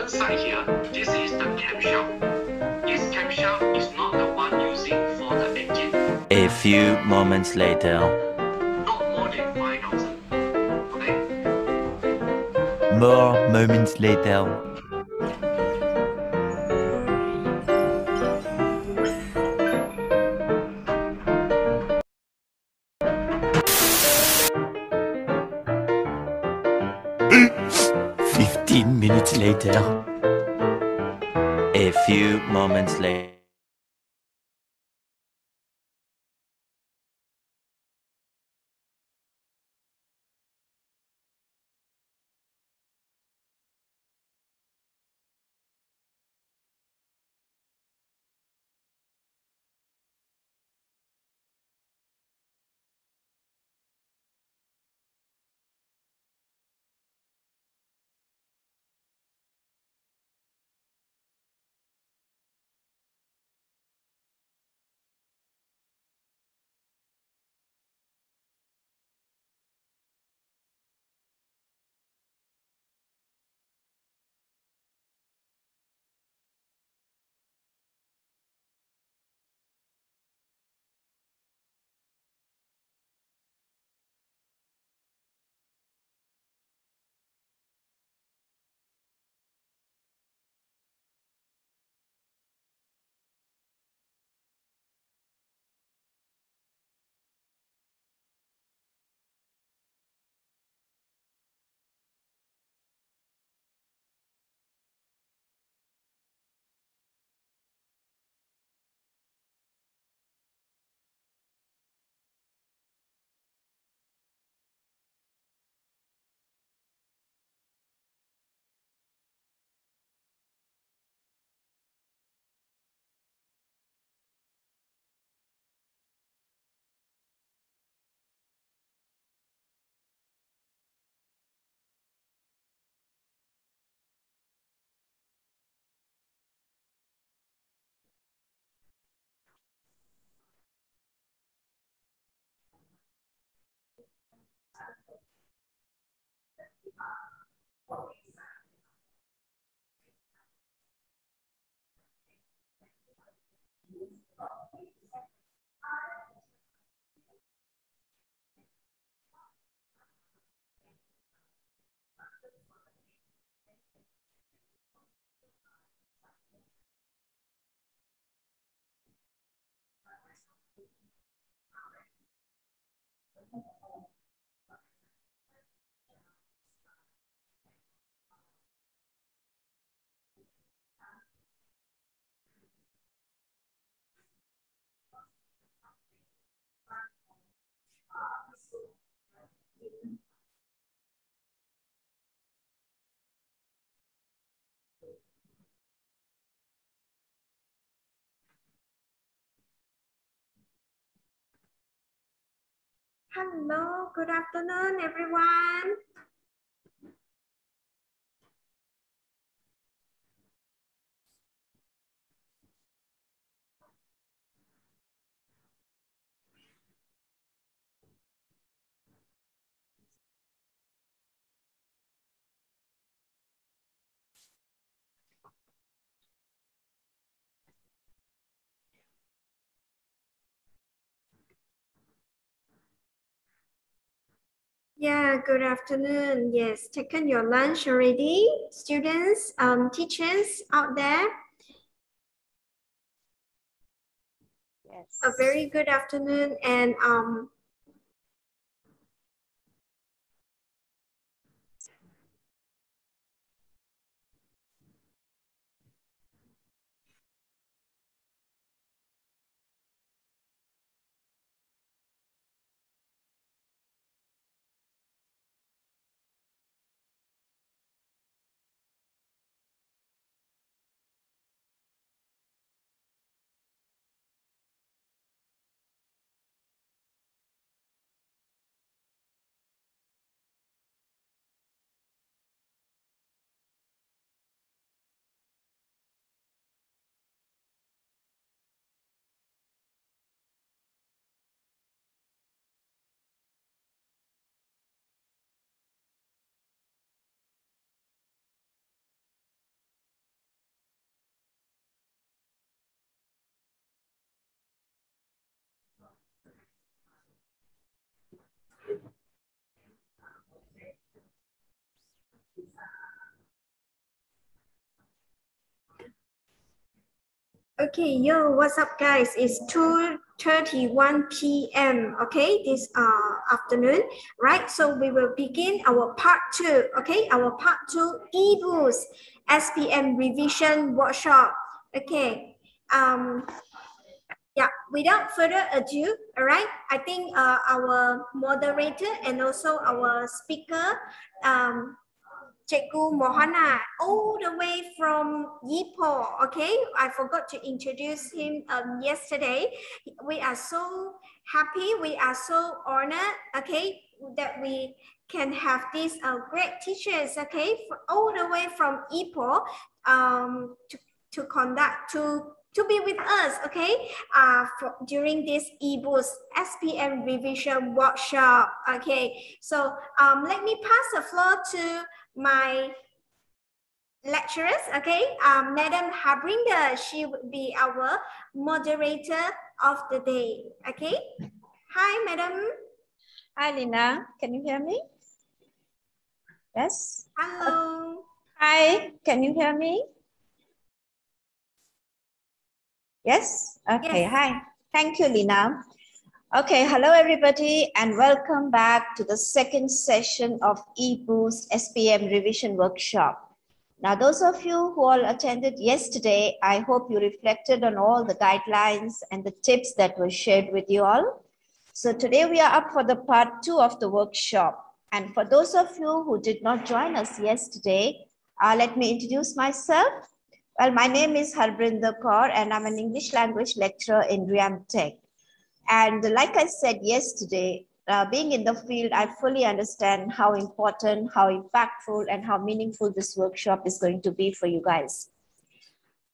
left side here, this is the camshaft. This camshaft is not the one using for the engine. A few moments later. Not more than 5,000. Okay? More moments later. Minutes later. A few moments later. Hello, good afternoon, everyone. Yeah, good afternoon. Yes, taken your lunch already, students, teachers out there. Yes. A very good afternoon, and Okay, yo, what's up, guys? It's 2:31 p.m. Okay, this afternoon, right? So we will begin our part two. Okay, our part two e-boost SPM Revision Workshop. Okay, yeah. Without further ado, all right. I think our moderator and also our speaker, Cikgu Mohana, all the way from Ipoh. Okay, I forgot to introduce him yesterday. We are so happy, we are so honored, okay, that we can have these great teachers, okay, all the way from Ipoh to conduct, to be with us, okay, during this e-boost SPM Revision Workshop. Okay, so let me pass the floor to my lecturers, okay, Madam Harbinder. She will be our moderator of the day, okay. Hi, Madam. Hi, Lina. Can you hear me? Yes. Hello. Hi, can you hear me? Yes. Okay. Yes. Hi. Thank you, Lina. Okay. Hello, everybody, and welcome back to the second session of eBoost SPM Revision Workshop. Now, those of you who all attended yesterday, I hope you reflected on all the guidelines and the tips that were shared with you all. So today we are up for the part two of the workshop. And for those of you who did not join us yesterday, let me introduce myself. Well, my name is Harbinder Kaur and I'm an English language lecturer in RIAMTEC. And like I said yesterday, being in the field, I fully understand how important, how impactful, and how meaningful this workshop is going to be for you guys.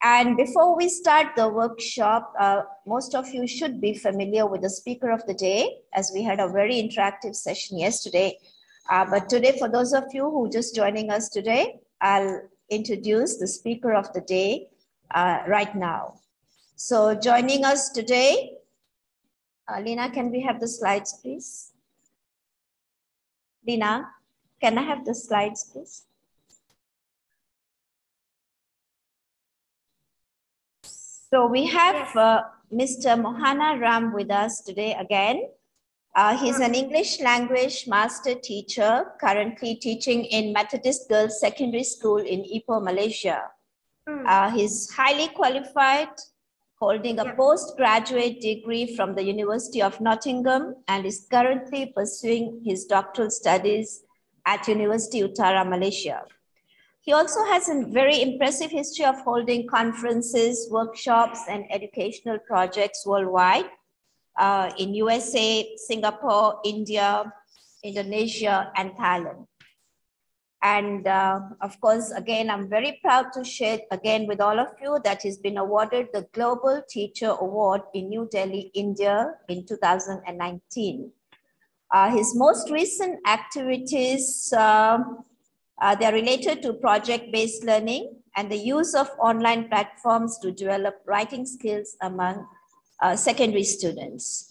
And before we start the workshop, most of you should be familiar with the speaker of the day, as we had a very interactive session yesterday. But today, for those of you who are just joining us today, I'll introduce the speaker of the day right now. So joining us today, Lina, can we have the slides, please? Lina, can I have the slides, please? So we have Mr. Mohana Ram with us today again. He's an English language master teacher, currently teaching in Methodist Girls Secondary School in Ipoh, Malaysia. He's highly qualified, holding a postgraduate degree from the University of Nottingham and is currently pursuing his doctoral studies at University Utara, Malaysia. He also has a very impressive history of holding conferences, workshops, and educational projects worldwide in USA, Singapore, India, Indonesia, and Thailand. And of course, again, I'm very proud to share again with all of you that he's been awarded the Global Teacher Award in New Delhi, India in 2019. His most recent activities, they're related to project-based learning and the use of online platforms to develop writing skills among secondary students.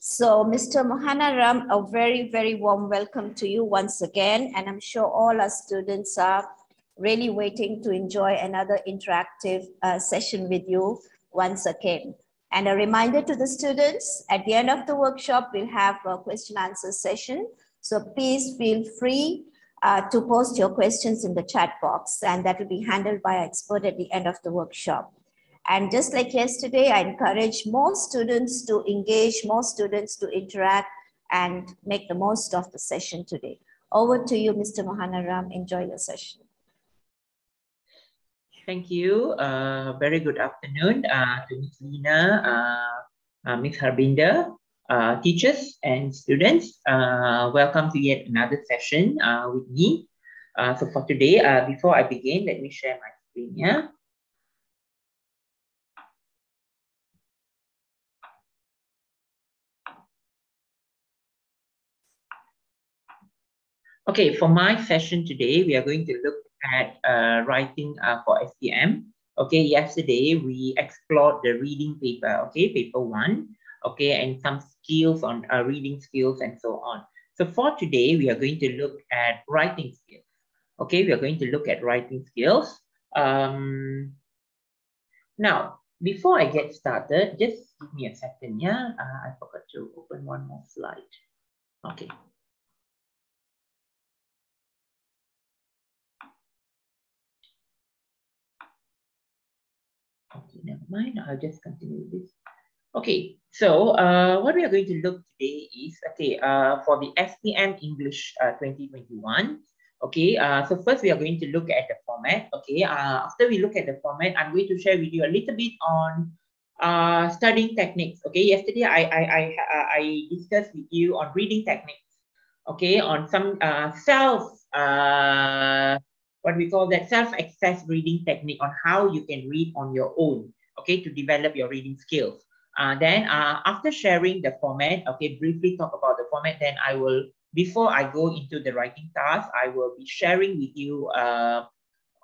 So Mr. Mohana Ram, a very, very warm welcome to you once again. And I'm sure all our students are really waiting to enjoy another interactive session with you once again. And a reminder to the students, at the end of the workshop, we'll have a question answer session. So please feel free to post your questions in the chat box, and that will be handled by our expert at the end of the workshop. And just like yesterday, I encourage more students to engage, more students to interact and make the most of the session today. Over to you, Mr. Mohana Ram. Enjoy your session. Thank you. Very good afternoon to Ms. Lina, Ms. Harbinder, teachers and students. Welcome to yet another session with me. So for today, before I begin, let me share my screen here. Okay, for my session today, we are going to look at writing for SPM. Okay, yesterday we explored the reading paper, okay, paper 1, okay, and some skills on reading skills and so on. So for today, we are going to look at writing skills. Okay, we are going to look at writing skills. Now, before I get started, just give me a second, yeah? I forgot to open one more slide. Okay. Okay, never mind. I'll just continue this. Okay, so what we are going to look today is, okay, for the SPM English 2021. Okay, so first we are going to look at the format. Okay, after we look at the format, I'm going to share with you a little bit on studying techniques. Okay, yesterday I discussed with you on reading techniques. Okay, on some what we call that self-access reading technique on how you can read on your own. Okay, to develop your reading skills. Then after sharing the format, okay, briefly talk about the format, then I will, before I go into the writing task, I will be sharing with you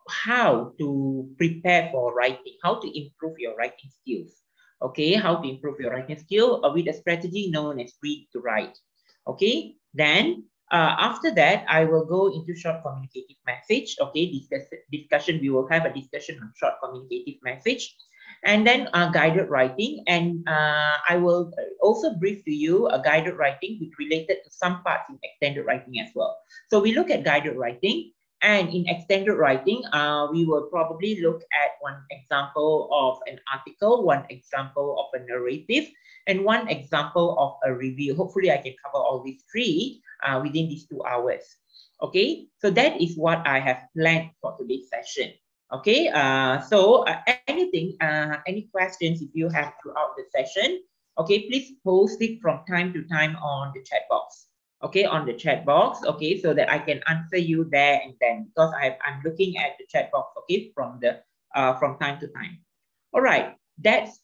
how to prepare for writing, how to improve your writing skills. Okay, how to improve your writing skill with a strategy known as read to write. Okay, then after that, I will go into short communicative message. Okay, discussion, we will have a discussion on short communicative message. And then guided writing, and I will also brief to you a guided writing which related to some parts in extended writing as well. So we look at guided writing, and in extended writing, we will probably look at one example of an article, one example of a narrative, and one example of a review. Hopefully I can cover all these three within these 2 hours. Okay, so that is what I have planned for today's session. Okay, so any questions if you have throughout the session, okay, please post it from time to time on the chat box. Okay, on the chat box, okay, so that I can answer you there and then, because I'm looking at the chat box, okay, from time to time. All right, that's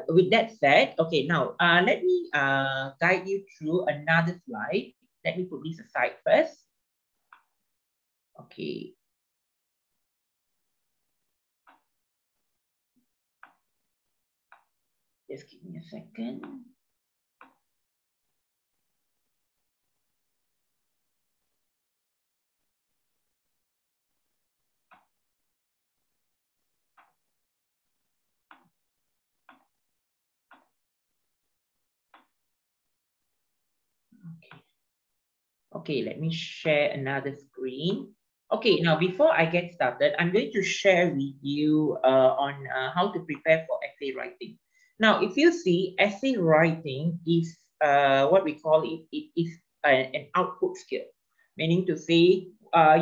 with that said, okay, now let me guide you through another slide. Let me put this aside first. Okay. Just give me a second. Okay, let me share another screen. Okay, now before I get started, I'm going to share with you on how to prepare for essay writing. Now, if you see, essay writing is what we call it, it is an output skill, meaning to say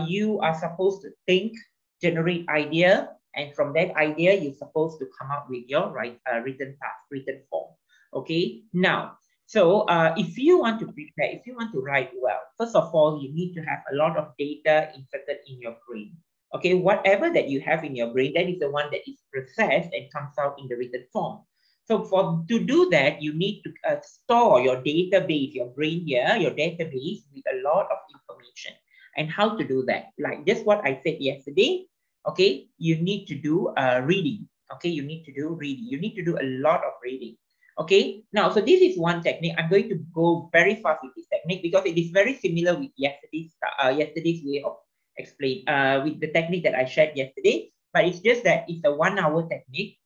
you are supposed to think, generate idea, and from that idea, you're supposed to come up with your written task, written form. Okay, now, so if you want to prepare, if you want to write well, first of all, you need to have a lot of data inserted in your brain. Okay, whatever that you have in your brain, that is the one that is processed and comes out in the written form. So to do that, you need to store your database, your brain here, your database with a lot of information. And how to do that? Like just what I said yesterday, okay, you need to do reading. Okay, you need to do reading. You need to do a lot of reading. Okay, now, so this is one technique. I'm going to go very fast with this technique because it is very similar with yesterday's way of explain with the technique that I shared yesterday, but it's just that it's a 1 hour technique.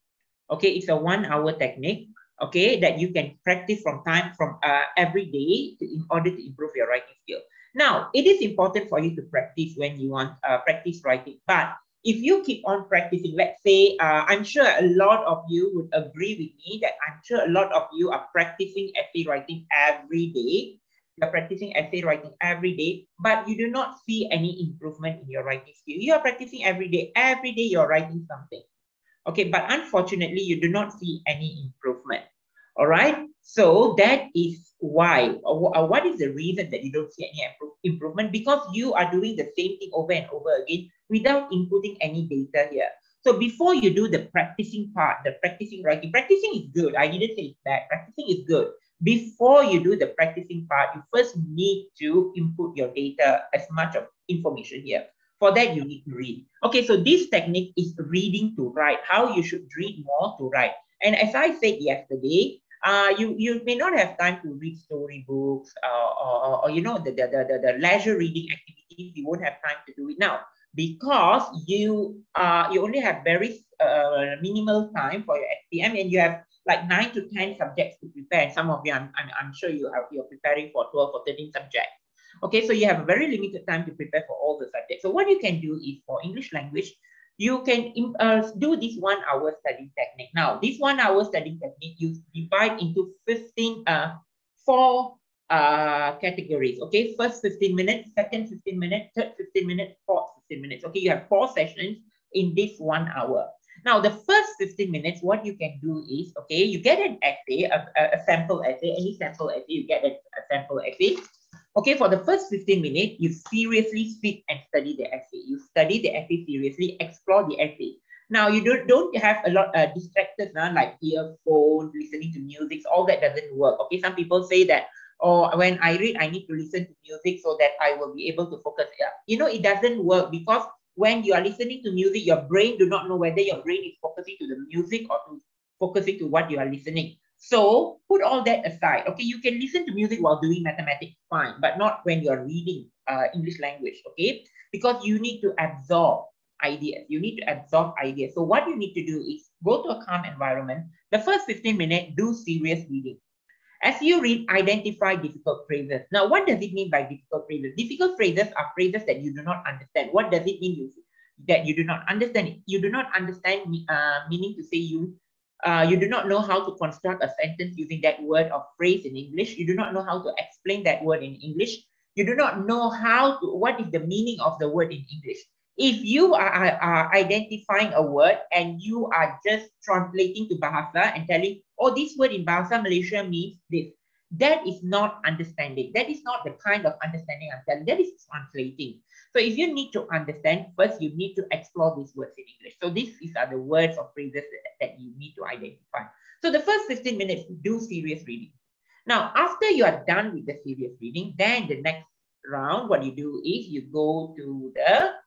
Okay, it's a 1 hour technique, okay, that you can practice from every day in order to improve your writing skill. Now, it is important for you to practice when you want practice writing, but if you keep on practicing, let's say, I'm sure a lot of you would agree with me that I'm sure a lot of you are practicing essay writing every day. You're practicing essay writing every day, but you do not see any improvement in your writing skill. You are practicing every day you're writing something. Okay, but unfortunately, you do not see any improvement. All right, so that is why, what is the reason that you don't see any improvement? Because you are doing the same thing over and over again without inputting any data here. So before you do the practicing part, the practicing writing, practicing is good. I didn't say it's bad. Practicing is good. Before you do the practicing part, you first need to input your data, as much of information here. For that, you need to read. Okay, so this technique is reading to write, how you should read more to write. And as I said yesterday, you may not have time to read storybooks or you know, the leisure reading activities. You won't have time to do it now. because you only have very minimal time for your SPM, and you have like 9 to 10 subjects to prepare. And some of you, I'm sure you're preparing for 12 or 13 subjects. Okay, so you have a very limited time to prepare for all the subjects. So what you can do is, for English language, you can do this 1 hour study technique. Now, this 1 hour study technique, you divide into 4 categories. Okay, first 15 minutes, second 15 minutes, third 15 minutes, fourth 15 minutes. Okay, you have 4 sessions in this 1 hour. Now, the first 15 minutes, what you can do is, okay, you get an essay, a sample essay, any sample essay, you get a sample essay. Okay, for the first 15 minutes, you seriously speak and study the essay. You study the essay seriously, explore the essay. Now, you don't have a lot of distractors, like earphones, listening to music. All that doesn't work. Okay, some people say that, oh, when I read, I need to listen to music so that I will be able to focus. Yeah. You know, it doesn't work, because when you are listening to music, your brain do not know whether your brain is focusing to the music or to focusing to what you are listening. So put all that aside. Okay, you can listen to music while doing mathematics, fine, but not when you are reading English language. Okay, because you need to absorb ideas. You need to absorb ideas. So what you need to do is go to a calm environment. The first 15 minutes, do serious reading. As you read, identify difficult phrases. Now, what does it mean by difficult phrases? Difficult phrases are phrases that you do not understand. What does it mean that you do not understand it? You do not understand, meaning to say you do not know how to construct a sentence using that word or phrase in English. You do not know how to explain that word in English. You do not know what is the meaning of the word in English. If you are identifying a word and you are just translating to Bahasa and telling, oh, this word in Bahasa Malaysia means this, that is not understanding. That is not the kind of understanding I'm telling. That is translating. So if you need to understand, first you need to explore these words in English. So these are the words or phrases that you need to identify. So the first 15 minutes, do serious reading. Now, after you are done with the serious reading, then the next round, what you do is you go to the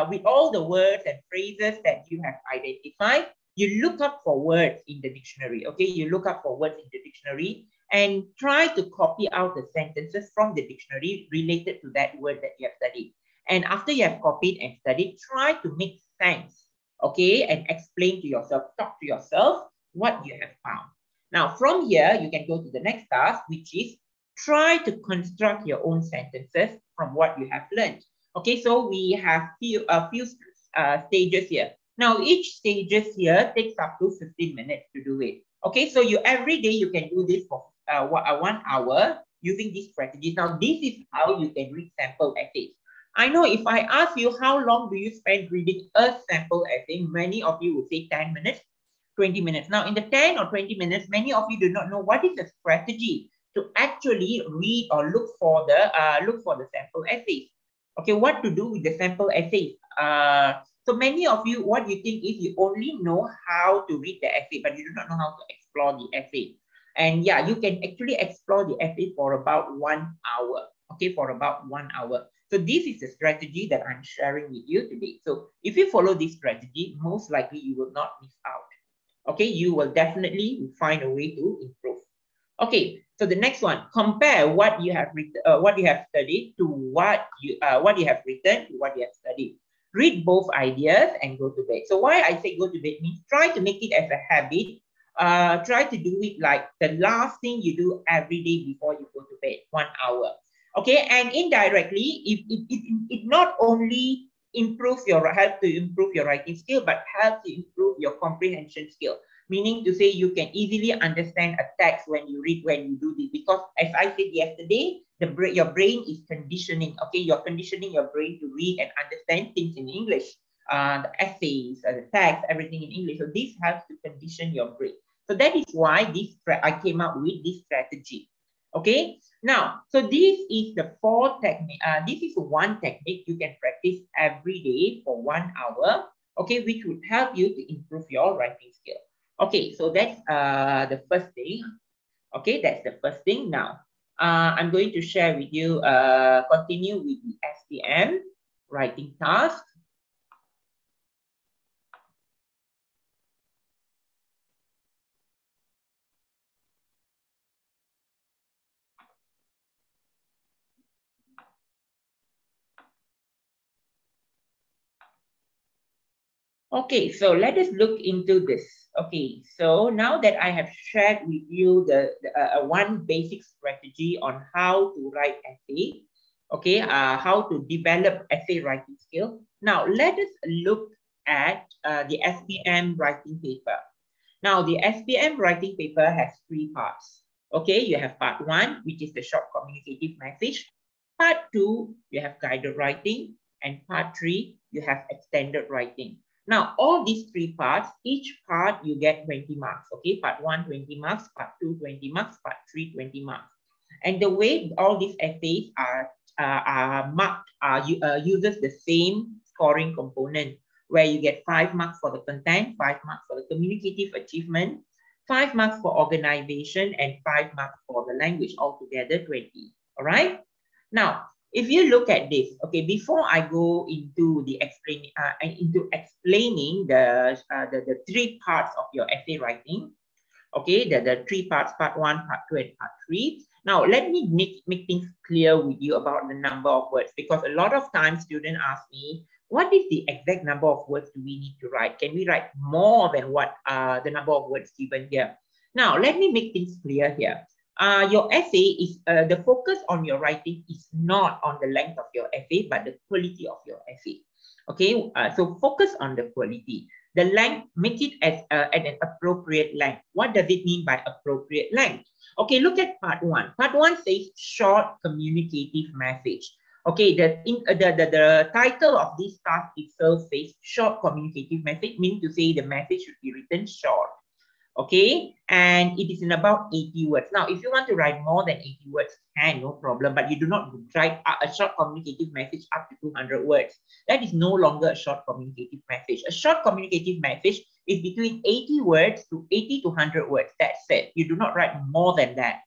with all the words and phrases that you have identified, you look up for words in the dictionary. Okay, you look up for words in the dictionary and try to copy out the sentences from the dictionary related to that word that you have studied. And after you have copied and studied, try to make sense, okay, and explain to yourself, talk to yourself what you have found. Now, from here, you can go to the next task, which is try to construct your own sentences from what you have learned. Okay, so we have a few stages here. Now, each stages here takes up to 15 minutes to do it. Okay, so every day you can do this for 1 hour using these strategies. Now, this is how you can read sample essays. I know if I ask you how long do you spend reading a sample essay, many of you will say 10 minutes, 20 minutes. Now, in the 10 or 20 minutes, many of you do not know what is the strategy to actually read or look for the sample essays. Okay, what to do with the sample essays? So many of you, what you think is you only know how to read the essay, but you do not know how to explore the essay. And yeah, you can actually explore the essay for about 1 hour. Okay, for about 1 hour. So this is the strategy that I'm sharing with you today. So if you follow this strategy, most likely you will not miss out. Okay, you will definitely find a way to improve. Okay, so the next one, compare what you have studied to what you have written to what you have studied. Read both ideas and go to bed. So why I say go to bed means try to make it as a habit. Try to do it like the last thing you do every day before you go to bed, 1 hour. Okay, and indirectly, it not only help to improve your writing skill, but help to improve your comprehension skill. Meaning to say you can easily understand a text when you do this, because as I said yesterday, your brain is conditioning. Okay, you're conditioning your brain to read and understand things in English, the essays, the text, everything in English. So this helps to condition your brain. So that is why I came up with this strategy. Okay, now, so this is the 4 technique. This is one technique you can practice every day for 1 hour. Okay, which would help you to improve your writing skill. Okay, so that's the first thing. Okay, that's the first thing. Now, I'm going to share with you, continue with the SPM writing task. Okay, so let us look into this. Okay, so now that I have shared with you the one basic strategy on how to write essay, okay, how to develop essay writing skill. Now let us look at the SPM writing paper. Now the SPM writing paper has three parts. Okay, you have part one, which is the short communicative message. Part two, you have guided writing, and part three, you have extended writing. Now, all these three parts, each part you get 20 marks. Okay, part one, 20 marks, part two, 20 marks, part three, 20 marks. And the way all these essays are marked uses the same scoring component, where you get 5 marks for the content, 5 marks for the communicative achievement, 5 marks for organization, and 5 marks for the language, altogether 20. All right. Now, if you look at this, okay, before I go into the explaining the three parts of your essay writing, okay, the three parts, part one, part two, and part three. Now, let me make things clear with you about the number of words, because a lot of times students ask me, what is the exact number of words do we need to write? Can we write more than what the number of words given here? Now, let me make things clear here. Your essay is, the focus on your writing is not on the length of your essay, but the quality of your essay. Okay, so focus on the quality. The length, make it as at an appropriate length. What does it mean by appropriate length? Okay, look at part one. Part one says short communicative message. Okay, the title of this task itself says short communicative message, meaning to say the message should be written short. Okay, and it is in about 80 words. Now, if you want to write more than 80 words, no problem, but you do not write a short communicative message up to 200 words. That is no longer a short communicative message. A short communicative message is between 80 words to 80 to 100 words. That's it. You do not write more than that,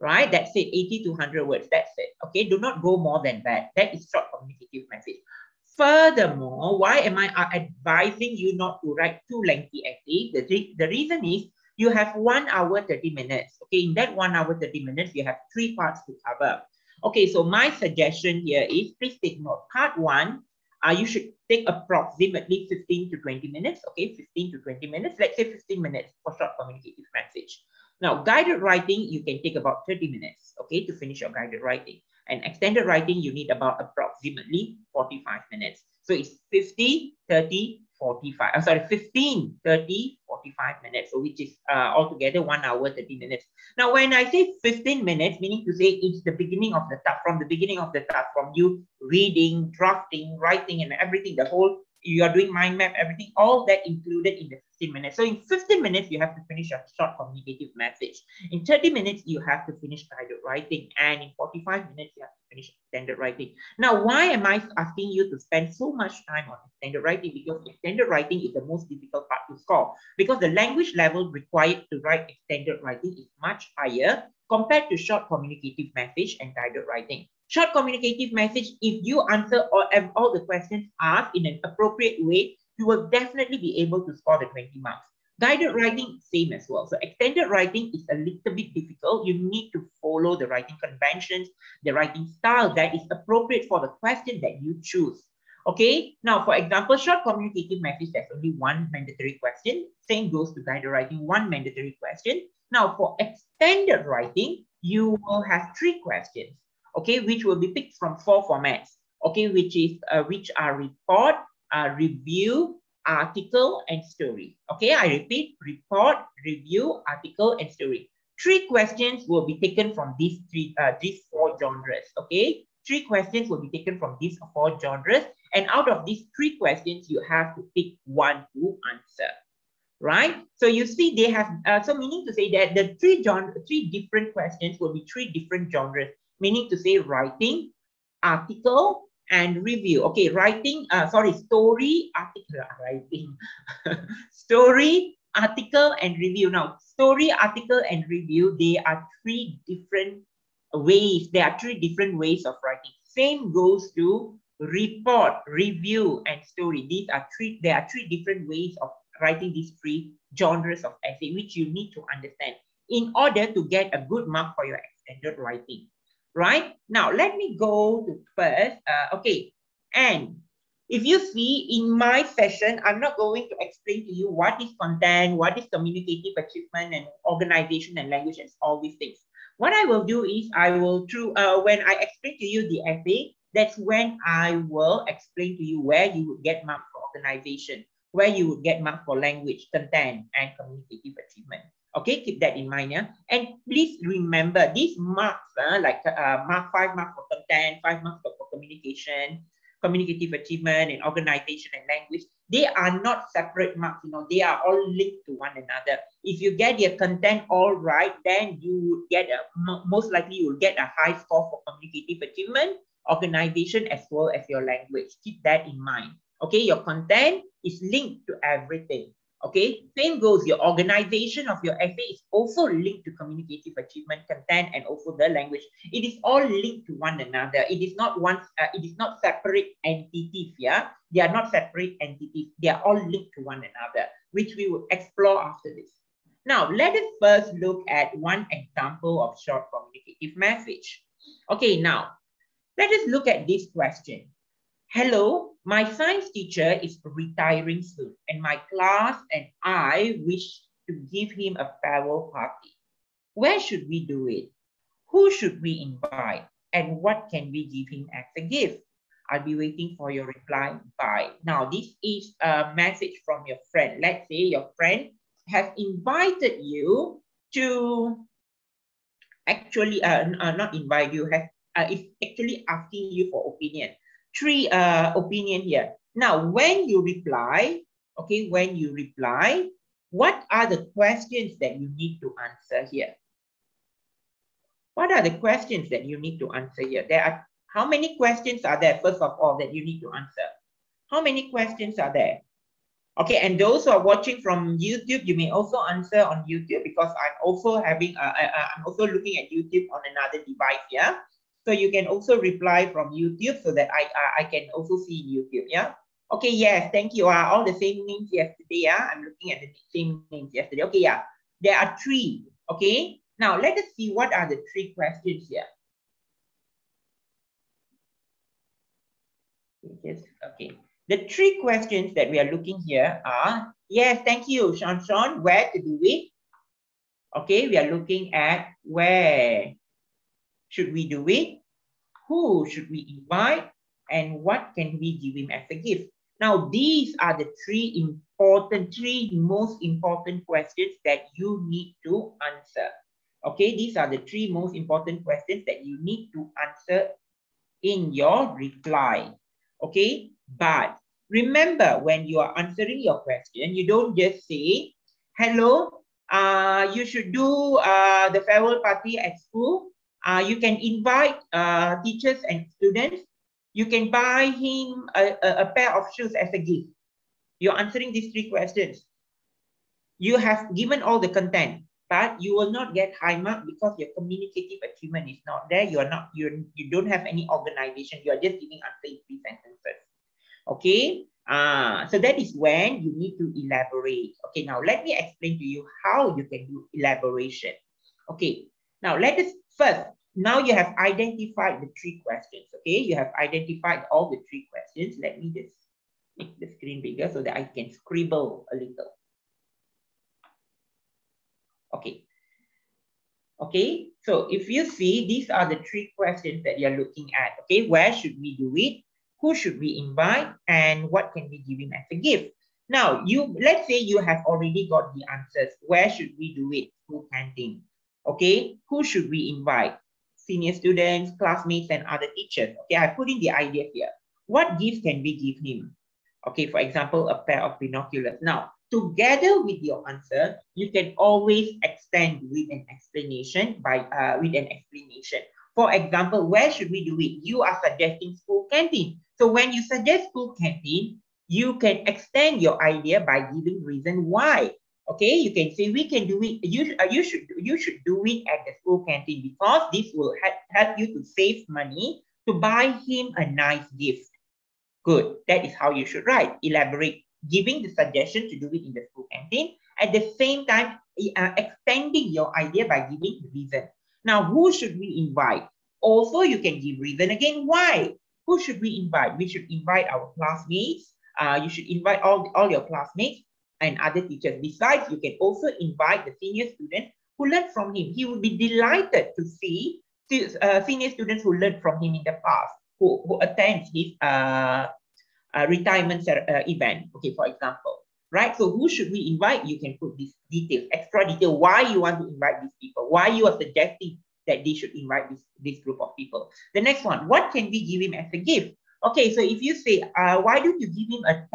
right? That's it, 80 to 100 words. That's it. Okay, do not go more than that. That is short communicative message. Furthermore, why am I advising you not to write too lengthy essays? The reason is you have 1 hour, 30 minutes. Okay, in that 1 hour, 30 minutes, you have 3 parts to cover. Okay, so my suggestion here is, please take note. Part one, you should take approximately 15 to 20 minutes. Okay, 15 to 20 minutes. Let's say 15 minutes for short communicative message. Now, guided writing, you can take about 30 minutes, okay, to finish your guided writing. And extended writing, you need about approximately 45 minutes. So it's 50, 30, 45. I'm sorry, 15, 30, 45 minutes. So which is altogether 1 hour, 30 minutes. Now, when I say 15 minutes, meaning to say it's the beginning of the task, from the beginning of the task, from you reading, drafting, writing, and everything, the whole, you are doing mind map, everything, all that included in the 15 minutes. So in 15 minutes, you have to finish a short communicative message. In 30 minutes, you have to finish guided writing. And in 45 minutes, you have to finish extended writing. Now, why am I asking you to spend so much time on extended writing? Because extended writing is the most difficult part to score. Because the language level required to write extended writing is much higher compared to short communicative message and guided writing. Short communicative message, if you answer all the questions asked in an appropriate way, you will definitely be able to score the 20 marks. Guided writing, same as well. So extended writing is a little bit difficult. You need to follow the writing conventions, the writing style that is appropriate for the question that you choose. Okay, now for example, short communicative message, there's only one mandatory question. Same goes to guided writing, one mandatory question. Now for extended writing, you will have 3 questions, okay, which will be picked from 4 formats, okay, which are report, review, article, and story. Okay, I repeat, report, review, article, and story. 3 questions will be taken from these 4 genres. Okay, 3 questions will be taken from these 4 genres, and out of these 3 questions, you have to pick one to answer. Right? So you see, they have so meaning to say that the 3 different questions will be 3 different genres. Meaning to say writing, article, and review. Okay, writing, story, article, writing, story, article, and review. Now, story, article, and review, they are 3 different ways. There are 3 different ways of writing. Same goes to report, review, and story. There are 3 different ways of writing these 3 genres of essay, which you need to understand in order to get a good mark for your extended writing. Right? Now, let me go to first, okay, and If you see in my session, I'm not going to explain to you what is content, what is communicative achievement and organization and language and all these things. What I will do is I will when I explain to you the FA, that's when I will explain to you where you would get marked for organization, where you would get marked for language, content, and communicative achievement. Okay, keep that in mind. Yeah? And please remember these marks, like 5 marks for content, 5 marks for communication, communicative achievement, and organization and language, they are not separate marks, they are all linked to one another. If you get your content all right, then you would get most likely you will get a high score for communicative achievement, organization, as well as your language. Keep that in mind. Okay, your content is linked to everything. Okay, same goes, your organization of your FA is also linked to communicative achievement, content, and also the language. It is all linked to one another. It is not it is not separate entities. Yeah, they are not separate entities. They are all linked to one another, which we will explore after this. Now, let us first look at one example of short communicative message. Okay, now let us look at this question. Hello, my science teacher is retiring soon, and my class and I wish to give him a farewell party. Where should we do it? Who should we invite? And what can we give him as a gift? I'll be waiting for your reply. Bye. Now, this is a message from your friend. Let's say your friend has invited you to actually, not invite you, is actually asking you for opinion. 3 opinion here. Now, when you reply, okay, what are the questions that you need to answer here? What are the questions that you need to answer here? There are, how many questions are there, first of all, that you need to answer? How many questions are there? Okay, and those who are watching from YouTube, you may also answer on YouTube, because I'm also having, I'm also looking at YouTube on another device, yeah? So you can also reply from YouTube so that I can also see YouTube, yeah? Okay, yes, thank you. All the same names yesterday, yeah? I'm looking at the same names yesterday. Okay, yeah, there are 3, okay? Now, let us see what are the 3 questions here. Okay, the 3 questions that we are looking here are, yes, thank you, Sean, where to do it? Okay, we are looking at where should we do it? Who should we invite? And what can we give him as a gift? Now, these are the 3 most important questions that you need to answer. Okay, these are the 3 most important questions that you need to answer in your reply. Okay, but remember, when you are answering your question, you don't just say, hello, you should do the farewell party at school. You can invite teachers and students. You can buy him a pair of shoes as a gift. You're answering these 3 questions. You have given all the content, but you will not get high mark because your communicative achievement is not there. You don't have any organization. You are just giving answer in 3 sentences. Okay. So that is when you need to elaborate. Okay. Now let me explain to you how you can do elaboration. Okay. Now let us first. Now you have identified the 3 questions. Okay. You have identified all the 3 questions. Let me just make the screen bigger so that I can scribble a little. Okay. Okay, so if you see, these are the 3 questions that you're looking at. Okay, where should we do it? Who should we invite? And what can we give him as a gift? Now, let's say you have already got the answers. Where should we do it? School canteen. Okay, who should we invite? Senior students, classmates, and other teachers. Okay, I put in the idea here. What gift can we give him? Okay, for example, a pair of binoculars. Now, together with your answer, you can always extend with an explanation For example, where should we do it? You are suggesting school canteen. So when you suggest school canteen, you can extend your idea by giving reason why. Okay, you can say we can do it. You should do it at the school canteen because this will help you to save money to buy him a nice gift. Good. That is how you should write. Elaborate, giving the suggestion to do it in the school canteen. At the same time, extending your idea by giving the reason. Now, who should we invite? Also, you can give reason again. Why? who should we invite? We should invite our classmates. You should invite all your classmates and other teachers. Besides, you can also invite the senior student who learned from him. He will be delighted to see senior students who learned from him in the past, who attend his retirement event, okay, for example, right? So who should we invite? You can put these details, extra detail, why you want to invite these people, why you are suggesting that they should invite this group of people. The next one, what can we give him as a gift? Okay, so if you say, why don't you give him a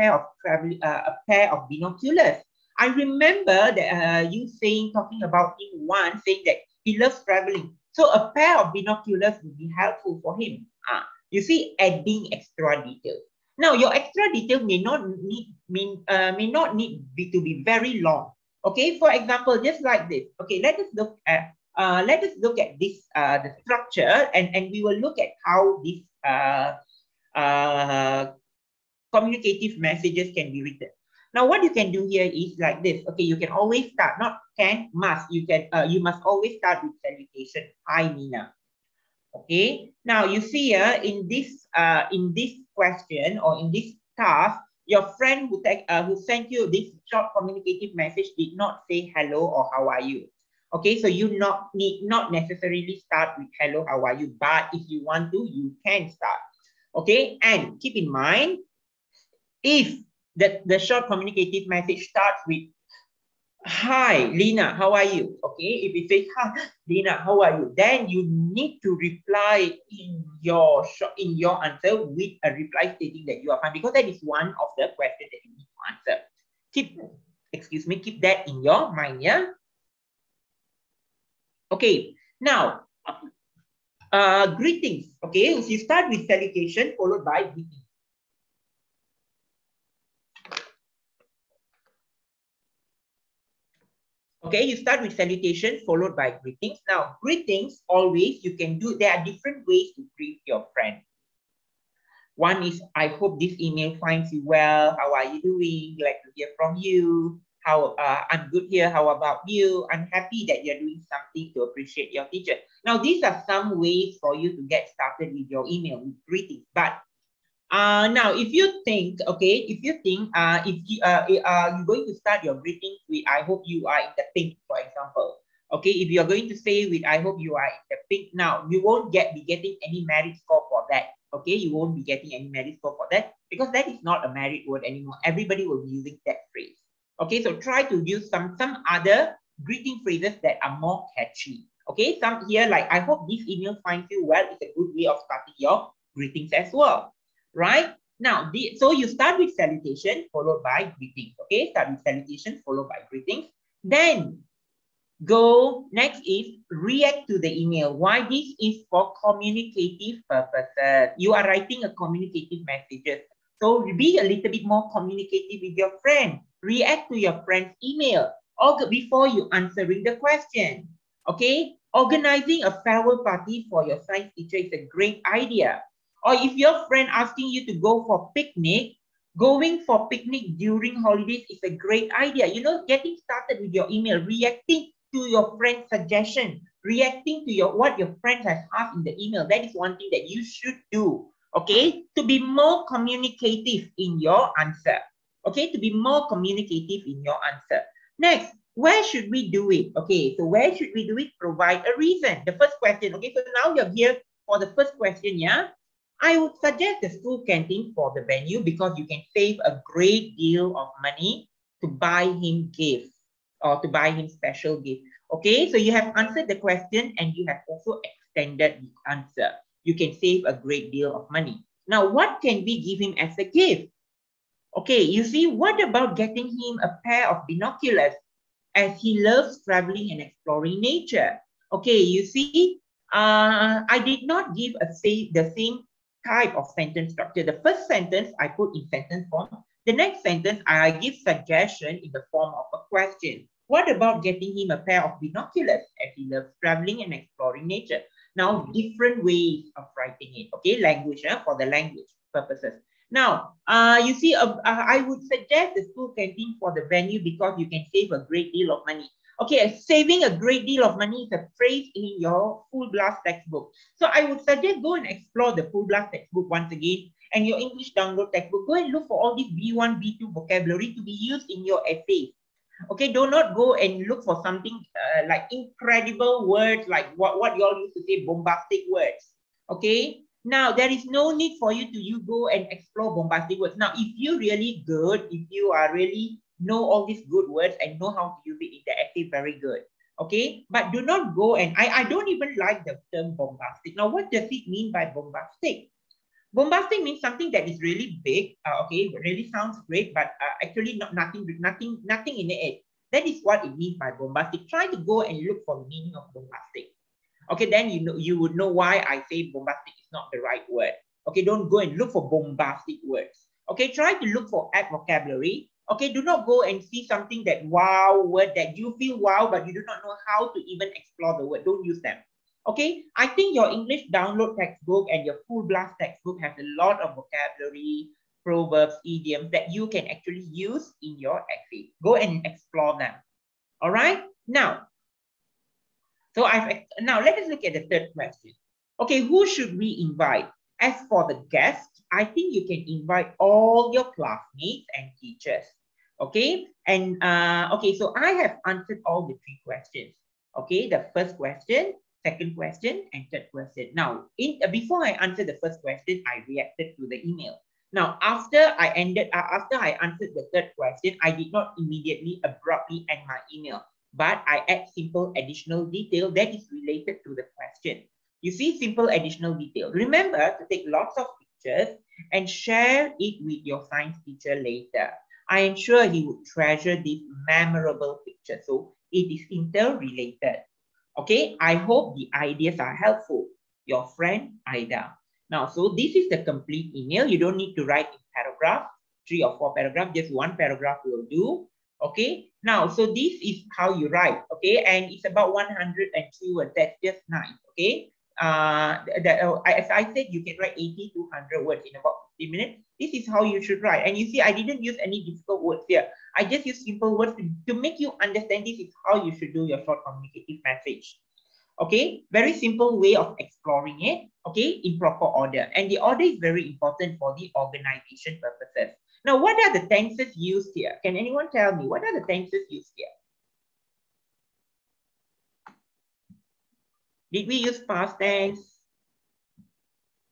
pair of binoculars? I remember that you talking about him once, saying that he loves traveling. So a pair of binoculars would be helpful for him. You see, adding extra details. Now, your extra detail may not need to be very long. Okay, for example, just like this. Okay, let us look at this the structure, and we will look at how this communicative messages can be written. Now, what you can do here is like this. Okay, you can always start, not can, must. You must always start with salutation. Hi, Nina. Okay. Now you see here in this question or in this task, your friend who sent you this short communicative message did not say hello or how are you. Okay, so you need not necessarily start with hello, how are you, but if you want to, you can start. Okay, and keep in mind, if the short communicative message starts with hi, Lina, how are you? Okay, if it says, hi, Lina, how are you? Then you need to reply in your answer with a reply stating that you are fine, because that is one of the questions that you need to answer. Keep that in your mind, yeah? Okay, now, greetings. Okay, so you start with salutation followed by greetings. Okay, you start with salutation followed by greetings. Now, greetings, always you can do, there are different ways to greet your friend. One is, I hope this email finds you well. How are you doing? Glad to hear from you. I'm good here. How about you? I'm happy that you're doing something to appreciate your teacher. Now, these are some ways for you to get started with your email with greetings. But now, if you think, okay, you're going to start your greetings with, I hope you are in the pink, for example. Okay, if you're going to say with, I hope you are in the pink, now you won't be getting any merit score for that. Okay, you won't be getting any merit score for that because that is not a merit word anymore. Everybody will be using that phrase. Okay, so try to use some other greeting phrases that are more catchy. Okay, some here like, I hope this email finds you well is a good way of starting your greetings as well. Right? Now, so you start with salutation followed by greetings. Okay, start with salutation followed by greetings. Then next is react to the email. Why? This is for communicative purposes. You are writing a communicative messages. So be a little bit more communicative with your friend. React to your friend's email before you answering the question. Okay, organizing a farewell party for your science teacher is a great idea. Or if your friend asking you to go for picnic, going for picnic during holidays is a great idea. You know, getting started with your email, reacting to your friend's suggestion, reacting to what your friend has asked in the email. That is one thing that you should do. Okay, to be more communicative in your answer. Okay, to be more communicative in your answer. Next, where should we do it? Okay, so where should we do it? Provide a reason. The first question. Okay, so now you're here for the first question, yeah? I would suggest the school canteen for the venue because you can save a great deal of money to buy him gifts or to buy him special gifts. Okay, so you have answered the question and you have also extended the answer. You can save a great deal of money. Now, what can we give him as a gift? Okay, you see, what about getting him a pair of binoculars as he loves traveling and exploring nature? Okay, you see, I did not give the same type of sentence structure. The first sentence I put in sentence form. The next sentence I give suggestion in the form of a question. What about getting him a pair of binoculars as he loves traveling and exploring nature? Now, different ways of writing it. Okay, language for the language purposes. Now, you see, I would suggest the school canteen for the venue because you can save a great deal of money. Okay, saving a great deal of money is a phrase in your full blast textbook. So I would suggest go and explore the full blast textbook once again, and your English download textbook. Go and look for all this B1, B2 vocabulary to be used in your essay. Okay, do not go and look for something like incredible words, like what you all used to say, bombastic words. Okay, now there is no need for you to go and explore bombastic words. Now, if you're really good, if you are really know all these good words and know how to use it in the essay, very good. Okay, but do not go and I don't even like the term bombastic. Now, what does it mean by bombastic? Bombastic means something that is really big. Okay, really sounds great, but actually nothing in it. That is what it means by bombastic. Try to go and look for the meaning of bombastic. Okay, then you would know why I say bombastic is not the right word. Okay, don't go and look for bombastic words. Okay, try to look for add vocabulary. Okay, do not go and see something that wow word that you feel wow, but you do not know how to even explore the word. Don't use them. Okay, I think your English download textbook and your full blast textbook has a lot of vocabulary, proverbs, idioms that you can actually use in your essay. Go and explore them. All right, now let us look at the third question. Okay, who should we invite? As for the guests, I think you can invite all your classmates and teachers. Okay, and okay, so I have answered all the three questions. Okay, the first question, second question, and third question. Now, before I answer the first question, I reacted to the email. Now, after I answered the third question, I did not immediately abruptly end my email, but I add simple additional detail that is related to the question. You see, simple additional detail. Remember to take lots of pictures and share it with your science teacher later. I am sure he would treasure this memorable picture. So it is interrelated. Okay, I hope the ideas are helpful. Your friend, Aida. Now, so this is the complete email. You don't need to write in paragraph, 3 or 4 paragraphs, just one paragraph will do. Okay, now, so this is how you write, okay, and it's about 102 words. That's just nice, okay. As I said, you can write 80 to 100 words in about 50 minutes. This is how you should write. And you see, I didn't use any difficult words here. I just use simple words to make you understand this is how you should do your short communicative message. Okay, very simple way of exploring it, okay, in proper order. And the order is very important for the organization purposes. Now, what are the tenses used here? Can anyone tell me what are the tenses used here? Did we use past tense?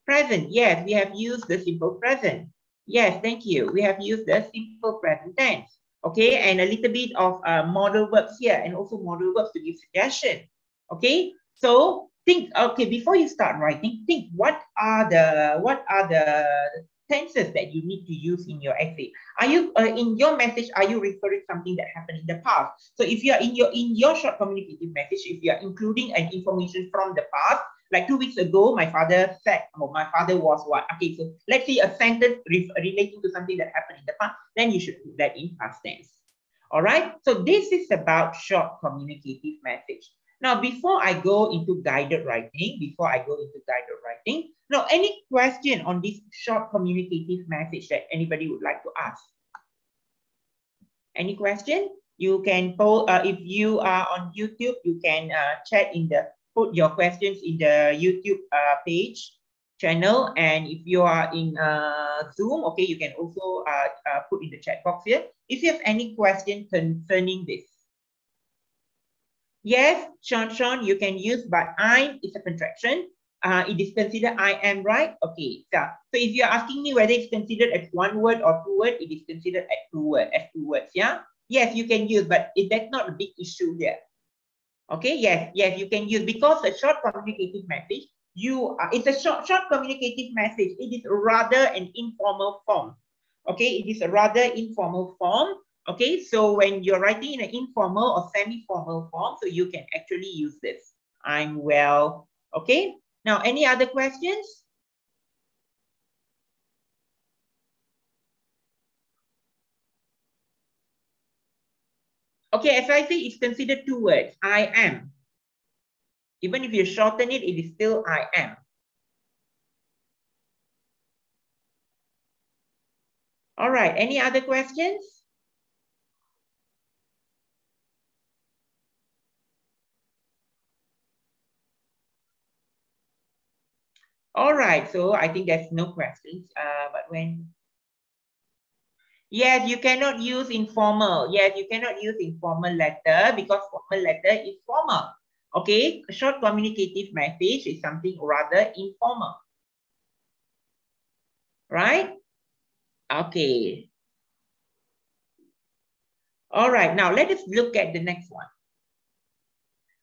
Present, yes, we have used the simple present. Yes, thank you. We have used the simple present tense. Okay, and a little bit of modal verbs here and also modal verbs to give suggestion. Okay, so think, okay, before you start writing, think what are the tenses that you need to use in your essay. Are you in your message, are you referring something that happened in the past? So if you are in your short communicative message, if you are including an information from the past, like 2 weeks ago, my father said, or my father was what? Okay, so let's say a sentence relating to something that happened in the past, then you should put that in past tense. All right, so this is about short communicative message. Now, before I go into guided writing, now any question on this short communicative message that anybody would like to ask? Any question? You can poll, if you are on YouTube, you can put your questions in the YouTube page channel. And if you are in Zoom, okay, you can also put in the chat box here. If you have any question concerning this. Yes, Sean, you can use, but I'm is a contraction. It is considered I am, right? Okay, so if you're asking me whether it's considered as 1 word or 2 words, it is considered as 2 words, yeah? Yes, you can use, but that's not a big issue here. Okay, yes, you can use, because a short communicative message, it's a short communicative message. It is rather an informal form. Okay, it is a rather informal form. Okay, so when you're writing in an informal or semi-formal form, so you can actually use this. I'm well. Okay, now any other questions? Okay, as I say, it's considered 2 words. I am. Even if you shorten it, it is still I am. All right, any other questions? All right, so I think there's no questions. But yes, you cannot use informal. Yes, you cannot use informal letter because formal letter is formal. Okay, a short communicative message is something rather informal. Right? Okay. All right, now let us look at the next one.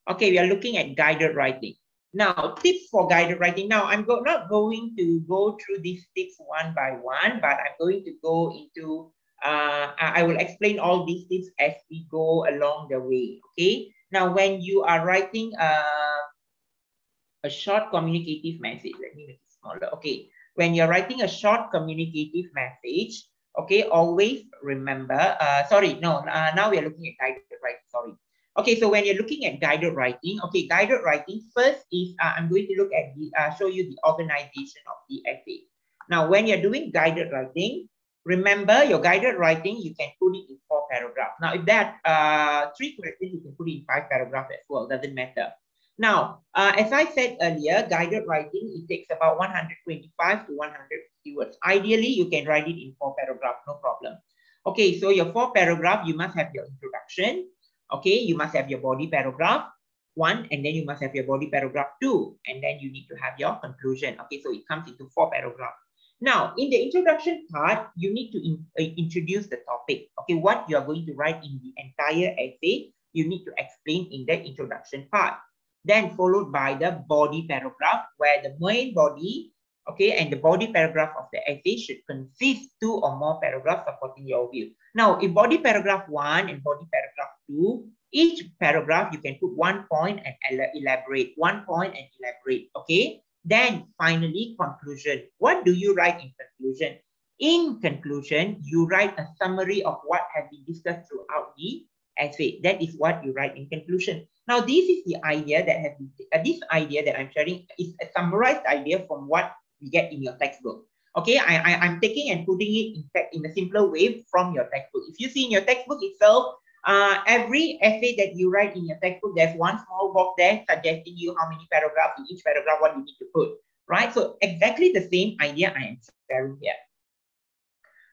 Okay, we are looking at guided writing. Now, tips for guided writing. Now, I'm not going to go through these tips one by one, but I'm going to go into, I will explain all these tips as we go along the way, okay? Now, when you are writing a short communicative message, let me make it smaller, okay? When you're writing a short communicative message, okay, always remember, now we are looking at guided writing, sorry. Okay, so when you're looking at guided writing, okay, guided writing, first is, I'm going to look at the, show you the organization of the essay. Now, when you're doing guided writing, remember your guided writing, you can put it in 4 paragraphs. Now, if that 3 questions, you can put it in 5 paragraphs as well, doesn't matter. Now, as I said earlier, guided writing, it takes about 125 to 150 words. Ideally, you can write it in 4 paragraphs, no problem. Okay, so your 4 paragraph, you must have your introduction. Okay, you must have your body paragraph 1, and then you must have your body paragraph 2, and then you need to have your conclusion. Okay, so it comes into 4 paragraphs. Now, in the introduction part, you need to introduce the topic. Okay, what you are going to write in the entire essay, you need to explain in the introduction part. Then followed by the body paragraph, where the main body, okay, and the body paragraph of the essay should consist 2 or more paragraphs supporting your view. Now, if body paragraph 1 and body paragraph 2, each paragraph you can put 1 point and elaborate, 1 point and elaborate, okay? Then finally, conclusion. What do you write in conclusion? In conclusion, you write a summary of what has been discussed throughout the essay. That is what you write in conclusion. Now, this is the idea that has this idea that I'm sharing is a summarized idea from what we get in your textbook. Okay, I'm taking and putting it in a simpler way from your textbook. If you see in your textbook itself, every essay that you write in your textbook, there's one small box there suggesting you how many paragraphs in each paragraph, what you need to put, right? So exactly the same idea I am sharing here.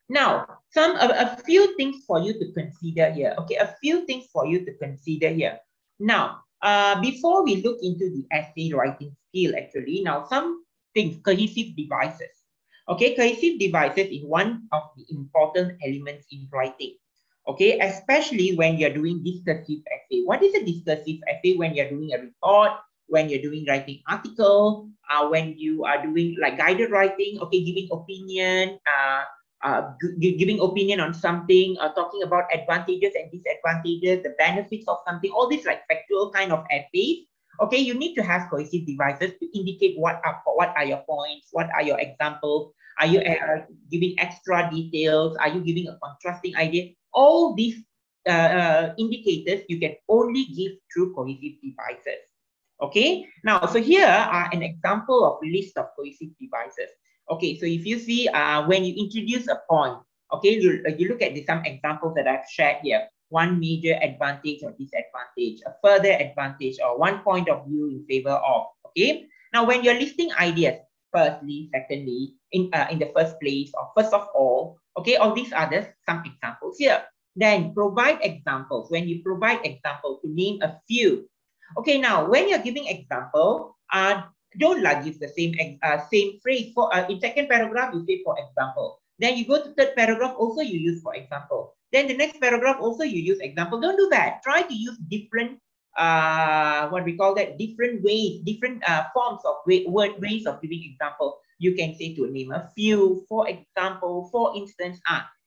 Now, a few things for you to consider here. Okay, a few things for you to consider here. Now, before we look into the essay writing skill, actually, now some things, cohesive devices. Okay, cohesive devices is one of the important elements in writing. Okay, especially when you're doing discursive essay. What is a discursive essay? When you're doing a report, when you're doing writing article, when you are doing like guided writing, okay, giving opinion, giving opinion on something, talking about advantages and disadvantages, the benefits of something, all these like factual kind of essays. Okay, you need to have cohesive devices to indicate what are your points, what are your examples, are you giving extra details, are you giving a contrasting idea? All these indicators you can only give through cohesive devices. Okay, now so here are an example of list of cohesive devices. Okay, so if you see when you introduce a point, okay, you look at some examples that I've shared here. One major advantage or disadvantage, a further advantage, or one point of view in favor of. Okay, now when you're listing ideas, firstly, secondly, in the first place, or first of all, okay, all these others, some examples here. Then provide examples. When you provide examples, to name a few. Okay, now when you're giving example, don't give the same phrase. For in second paragraph, you say for example. Then you go to third paragraph, also you use for example. Then the next paragraph, also you use example. Don't do that. Try to use different, what we call that, different ways, different forms of ways of giving example. You can say to name a few, for example, for instance,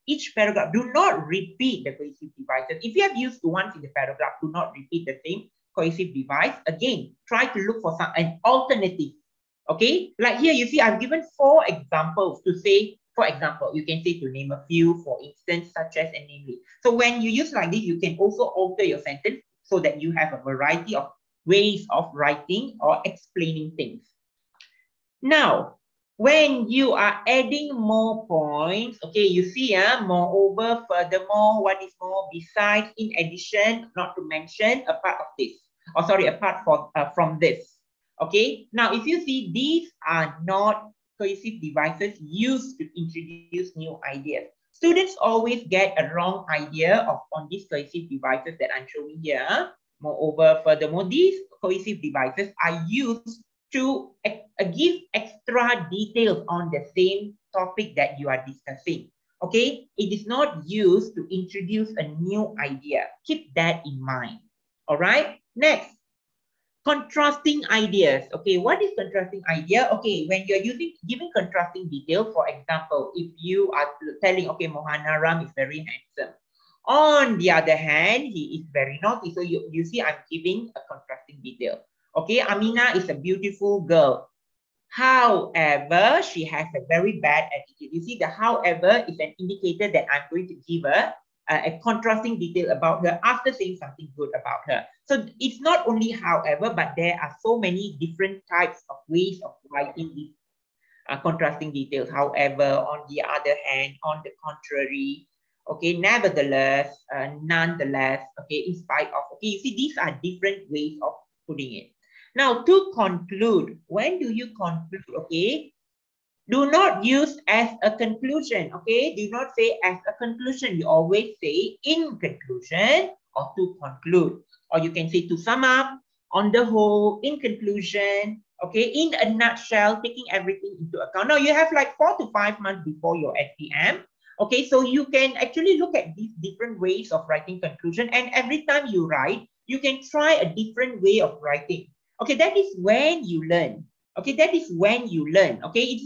each paragraph. Do not repeat the cohesive devices. If you have used once in the paragraph, do not repeat the same cohesive device. Again, try to look for an alternative. Okay, like here you see I've given 4 examples to say, for example, you can say to name a few, for instance, such as, and namely. So when you use like this, you can also alter your sentence so that you have a variety of ways of writing or explaining things. Now, when you are adding more points, okay, you see, moreover, furthermore, what is more, besides, in addition, not to mention, apart of this, or sorry, apart from this. Okay, now if you see, these are not cohesive devices used to introduce new ideas. Students always get a wrong idea on these cohesive devices that I'm showing here. Moreover, furthermore, these cohesive devices are used to give extra details on the same topic that you are discussing. Okay, it is not used to introduce a new idea. Keep that in mind. All right, next. Contrasting ideas. Okay, what is contrasting idea? Okay, when you're giving contrasting detail, for example, if you are telling, okay, Mohana Ram is very handsome. On the other hand, he is very naughty. So you see, I'm giving a contrasting detail. Okay, Amina is a beautiful girl. However, she has a very bad attitude. You see, the however is an indicator that I'm going to give her a contrasting detail about her after saying something good about her. So it's not only however, but there are so many different types of ways of writing these contrasting details. However, on the other hand, on the contrary, okay, nevertheless, nonetheless, okay, in spite of, okay, you see, these are different ways of putting it. Now, to conclude, when do you conclude, okay? Do not use as a conclusion, okay? Do not say as a conclusion. You always say in conclusion or to conclude. Or you can say to sum up, on the whole, in conclusion, okay? In a nutshell, taking everything into account. Now, you have like 4 to 5 months before your SPM. Okay, so you can actually look at these different ways of writing conclusion. And every time you write, you can try a different way of writing. Okay, that is when you learn. Okay, that is when you learn. Okay, it's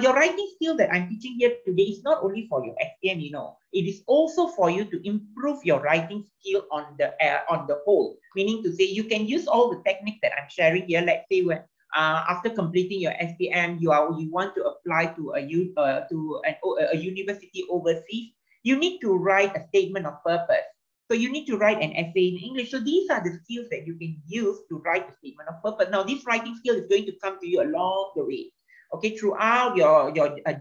your writing skill that I'm teaching here today is not only for your SPM, you know, it is also for you to improve your writing skill on the whole. Meaning to say, you can use all the techniques that I'm sharing here. Let's say when after completing your SPM, you want to apply to a university overseas. You need to write a statement of purpose. So you need to write an essay in English. So these are the skills that you can use to write a statement of purpose. Now, this writing skill is going to come to you along the way. Okay, throughout your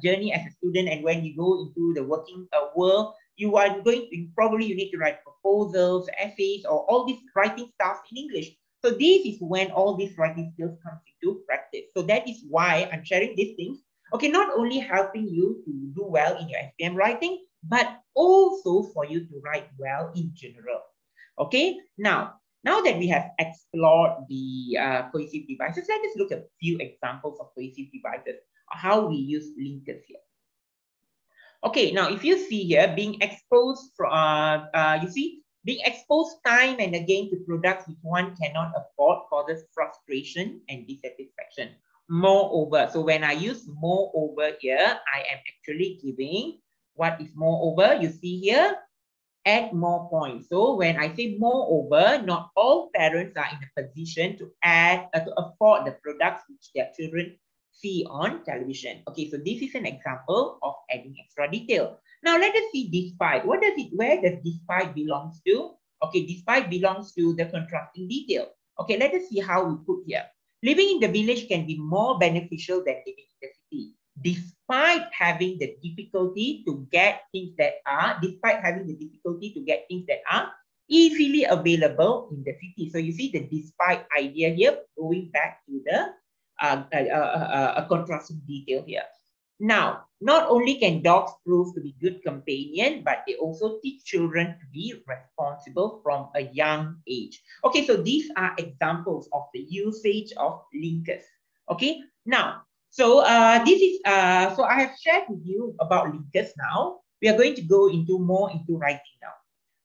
journey as a student, and when you go into the working world, you are going to probably you need to write proposals, essays, or all this writing stuff in English. So this is when all these writing skills come into practice. So that is why I'm sharing these things. Okay, not only helping you to do well in your SPM writing, but also for you to write well in general. Okay, now that we have explored the cohesive devices, let us look at a few examples of cohesive devices, how we use linkers here. Okay, now if you see here, being exposed being exposed time and again to products which one cannot afford causes frustration and dissatisfaction. Moreover, so when I use moreover here, I am actually giving what is moreover. You see here, add more points. So when I say moreover, not all parents are in a position to afford the products which their children see on television. Okay, so this is an example of adding extra detail. Now let us see despite. Where does despite belongs to? Okay, despite belongs to the contrasting detail. Okay, let us see how we put here. Living in the village can be more beneficial than living in the city. Despite having the difficulty to get things that are easily available in the city. So you see the despite idea here, going back to the a contrasting detail here. Now, not only can dogs prove to be good companion, but they also teach children to be responsible from a young age. Okay, so these are examples of the usage of linkers. Okay, now, so so I have shared with you about linkers now. We are going to go more into writing now.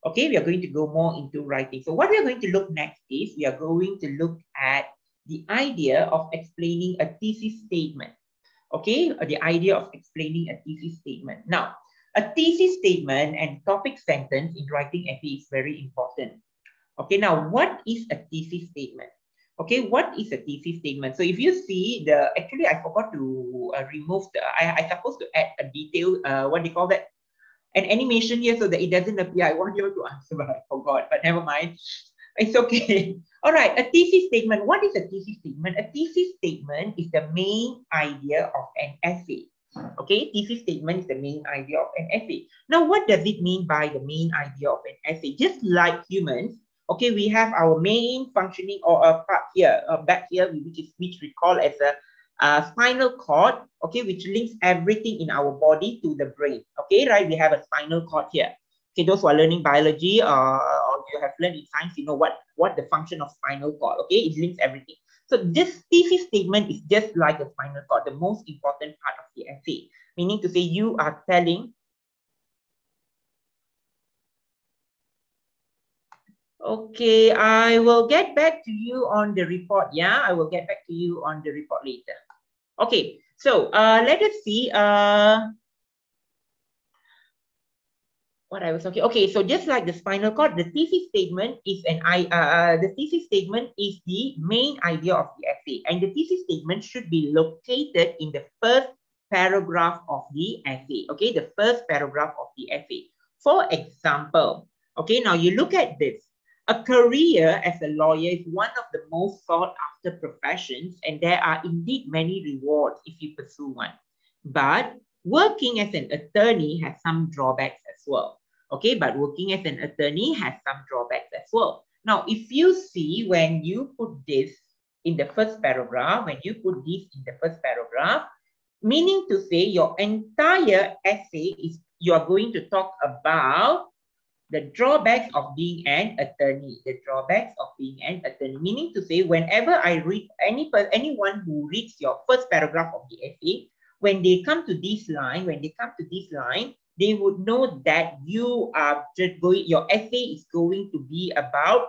Okay, we are going to go more into writing. So what we are going to look next is, we are going to look at the idea of explaining a thesis statement. Okay, the idea of explaining a thesis statement. Now, a thesis statement and topic sentence in writing essay is very important. Okay, now what is a thesis statement? Okay, what is a thesis statement? So if you see actually I forgot to remove I supposed to add a detail, what do you call that? An animation here so that it doesn't appear. I want you to answer, but I forgot, but never mind. It's okay. All right, a thesis statement. What is a thesis statement? A thesis statement is the main idea of an essay. Okay, thesis statement is the main idea of an essay. Now, what does it mean by the main idea of an essay? Just like humans, okay, we have our main functioning or a part here, back here, which we call as a spinal cord, okay, which links everything in our body to the brain. Okay, right? We have a spinal cord here. Okay, those who are learning biology or you have learned in science, you know what the function of spinal cord. Okay, it links everything. So this thesis statement is just like a spinal cord, the most important part of the essay. Meaning to say you are telling. Okay, I will get back to you on the report. Yeah, I will get back to you on the report later. Okay, so let us see what I was talking. Okay, so just like the spinal cord, the thesis statement is the thesis statement is the main idea of the essay, and the thesis statement should be located in the first paragraph of the essay. Okay, the first paragraph of the essay. For example, okay, now you look at this. A career as a lawyer is one of the most sought after professions, and there are indeed many rewards if you pursue one. But working as an attorney has some drawbacks as well. Okay, but working as an attorney has some drawbacks as well. Now, if you see when you put this in the first paragraph, meaning to say your entire essay is you are going to talk about the drawbacks of being an attorney. The drawbacks of being an attorney. Meaning to say, whenever I read anyone who reads your first paragraph of the essay, when they come to this line, they would know that you are just going. Your essay is going to be about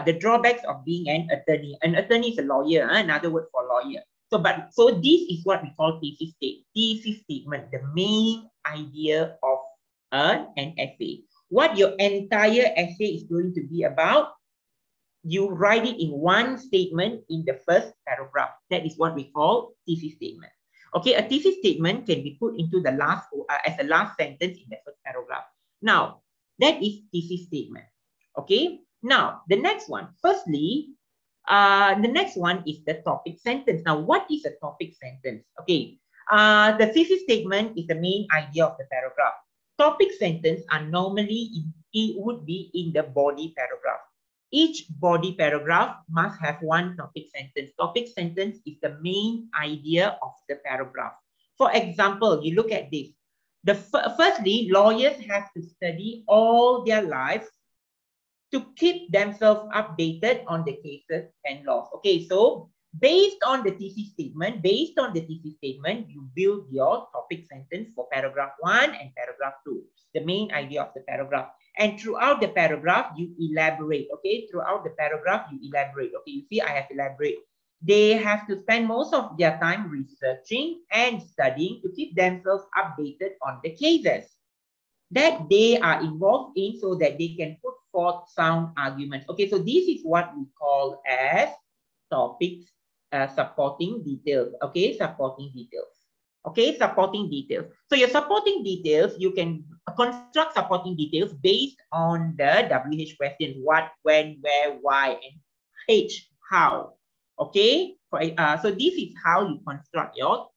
the drawbacks of being an attorney. An attorney is a lawyer. Another word for lawyer. So this is what we call thesis statement. The main idea of an essay. What your entire essay is going to be about, you write it in one statement in the first paragraph. That is what we call thesis statement. Okay, a thesis statement can be put into the last as a last sentence in the first paragraph. Now, that is thesis statement. Okay, now the next one. Firstly, the next one is the topic sentence. Now, what is a topic sentence? Okay, the thesis statement is the main idea of the paragraph. Topic sentence are normally would be in the body paragraph. Each body paragraph must have one topic sentence. Topic sentence is the main idea of the paragraph. For example, you look at this. Firstly, lawyers have to study all their lives to keep themselves updated on the cases and laws. Okay, so based on the thesis statement, you build your topic sentence for paragraph 1 and paragraph 2, the main idea of the paragraph. And throughout the paragraph, you elaborate. Okay, throughout the paragraph, you elaborate. Okay, you see, I have elaborate. They have to spend most of their time researching and studying to keep themselves updated on the cases that they are involved in so that they can put forth sound arguments. Okay, so this is what we call as topics, supporting details. Okay, supporting details. Okay, supporting details. So your supporting details, you can construct supporting details based on the WH questions: what, when, where, why, and H, how. Okay, so this is how you construct your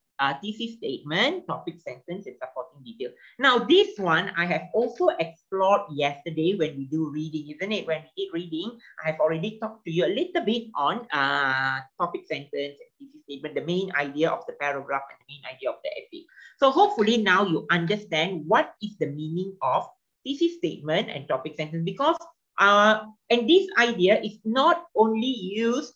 thesis statement, topic sentence, and supporting detail. Now, this one I have also explored yesterday when we do reading, isn't it? When we did reading, I have already talked to you a little bit on topic sentence and thesis statement, the main idea of the paragraph and the main idea of the essay. So hopefully now you understand what is the meaning of thesis statement and topic sentence, because and this idea is not only used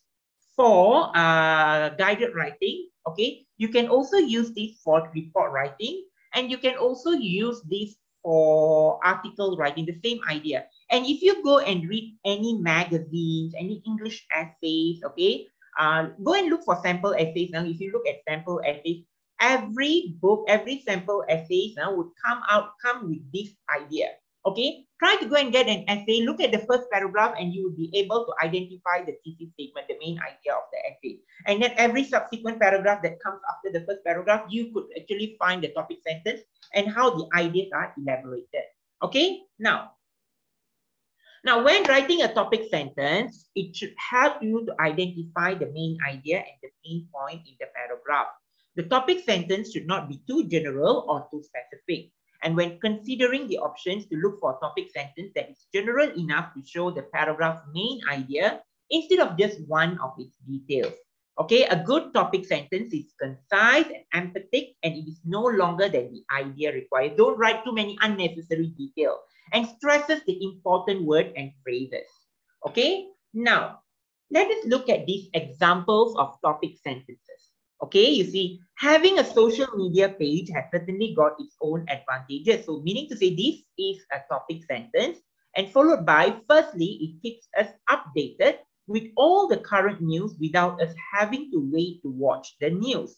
for guided writing. Okay, you can also use this for report writing, and you can also use this for article writing, the same idea. And if you go and read any magazines, any English essays, okay, go and look for sample essays. Now, if you look at sample essays, every book, every sample essays now would come with this idea. Okay, try to go and get an essay, look at the first paragraph, and you will be able to identify the thesis statement, the main idea of the essay. And then every subsequent paragraph that comes after the first paragraph, you could actually find the topic sentence and how the ideas are elaborated. Okay, now when writing a topic sentence, it should help you to identify the main idea and the main point in the paragraph. The topic sentence should not be too general or too specific. And when considering the options, to look for a topic sentence that is general enough to show the paragraph's main idea instead of just one of its details. Okay, a good topic sentence is concise and emphatic, and it is no longer than the idea required. Don't write too many unnecessary details, and stresses the important word and phrases. Okay, now let us look at these examples of topic sentences. Okay, you see, having a social media page has certainly got its own advantages. So meaning to say this is a topic sentence, and followed by, firstly, it keeps us updated with all the current news without us having to wait to watch the news.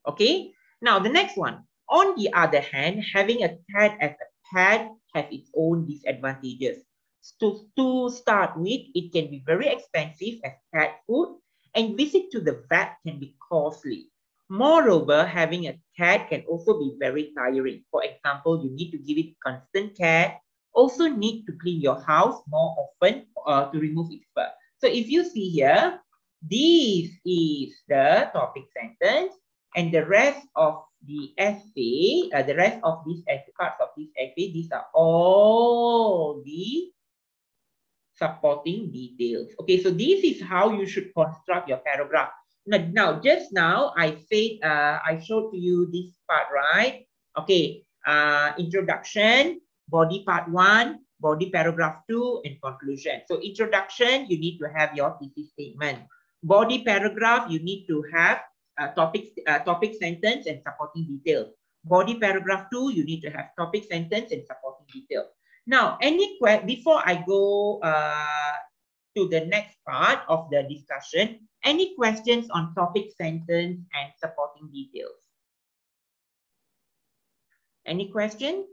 Okay, now the next one. On the other hand, having a cat as a pet has its own disadvantages. To start with, it can be very expensive as cat food, and visit to the vet can be costly. Moreover, having a cat can also be very tiring. For example, you need to give it constant care, also need to clean your house more often to remove its fur. So if you see here, this is the topic sentence, and the rest of the essay, the rest of these parts of this essay, these are all the supporting details. Okay, so this is how you should construct your paragraph. Now, just now I said, I showed to you this part, right? Okay, introduction, body part 1, body paragraph 2, and conclusion. So introduction, you need to have your thesis statement. Body paragraph, you need to have topic sentence and supporting details. Body paragraph 2, you need to have topic sentence and supporting details. Now, before I go to the next part of the discussion, any questions on topic sentence and supporting details? Any question?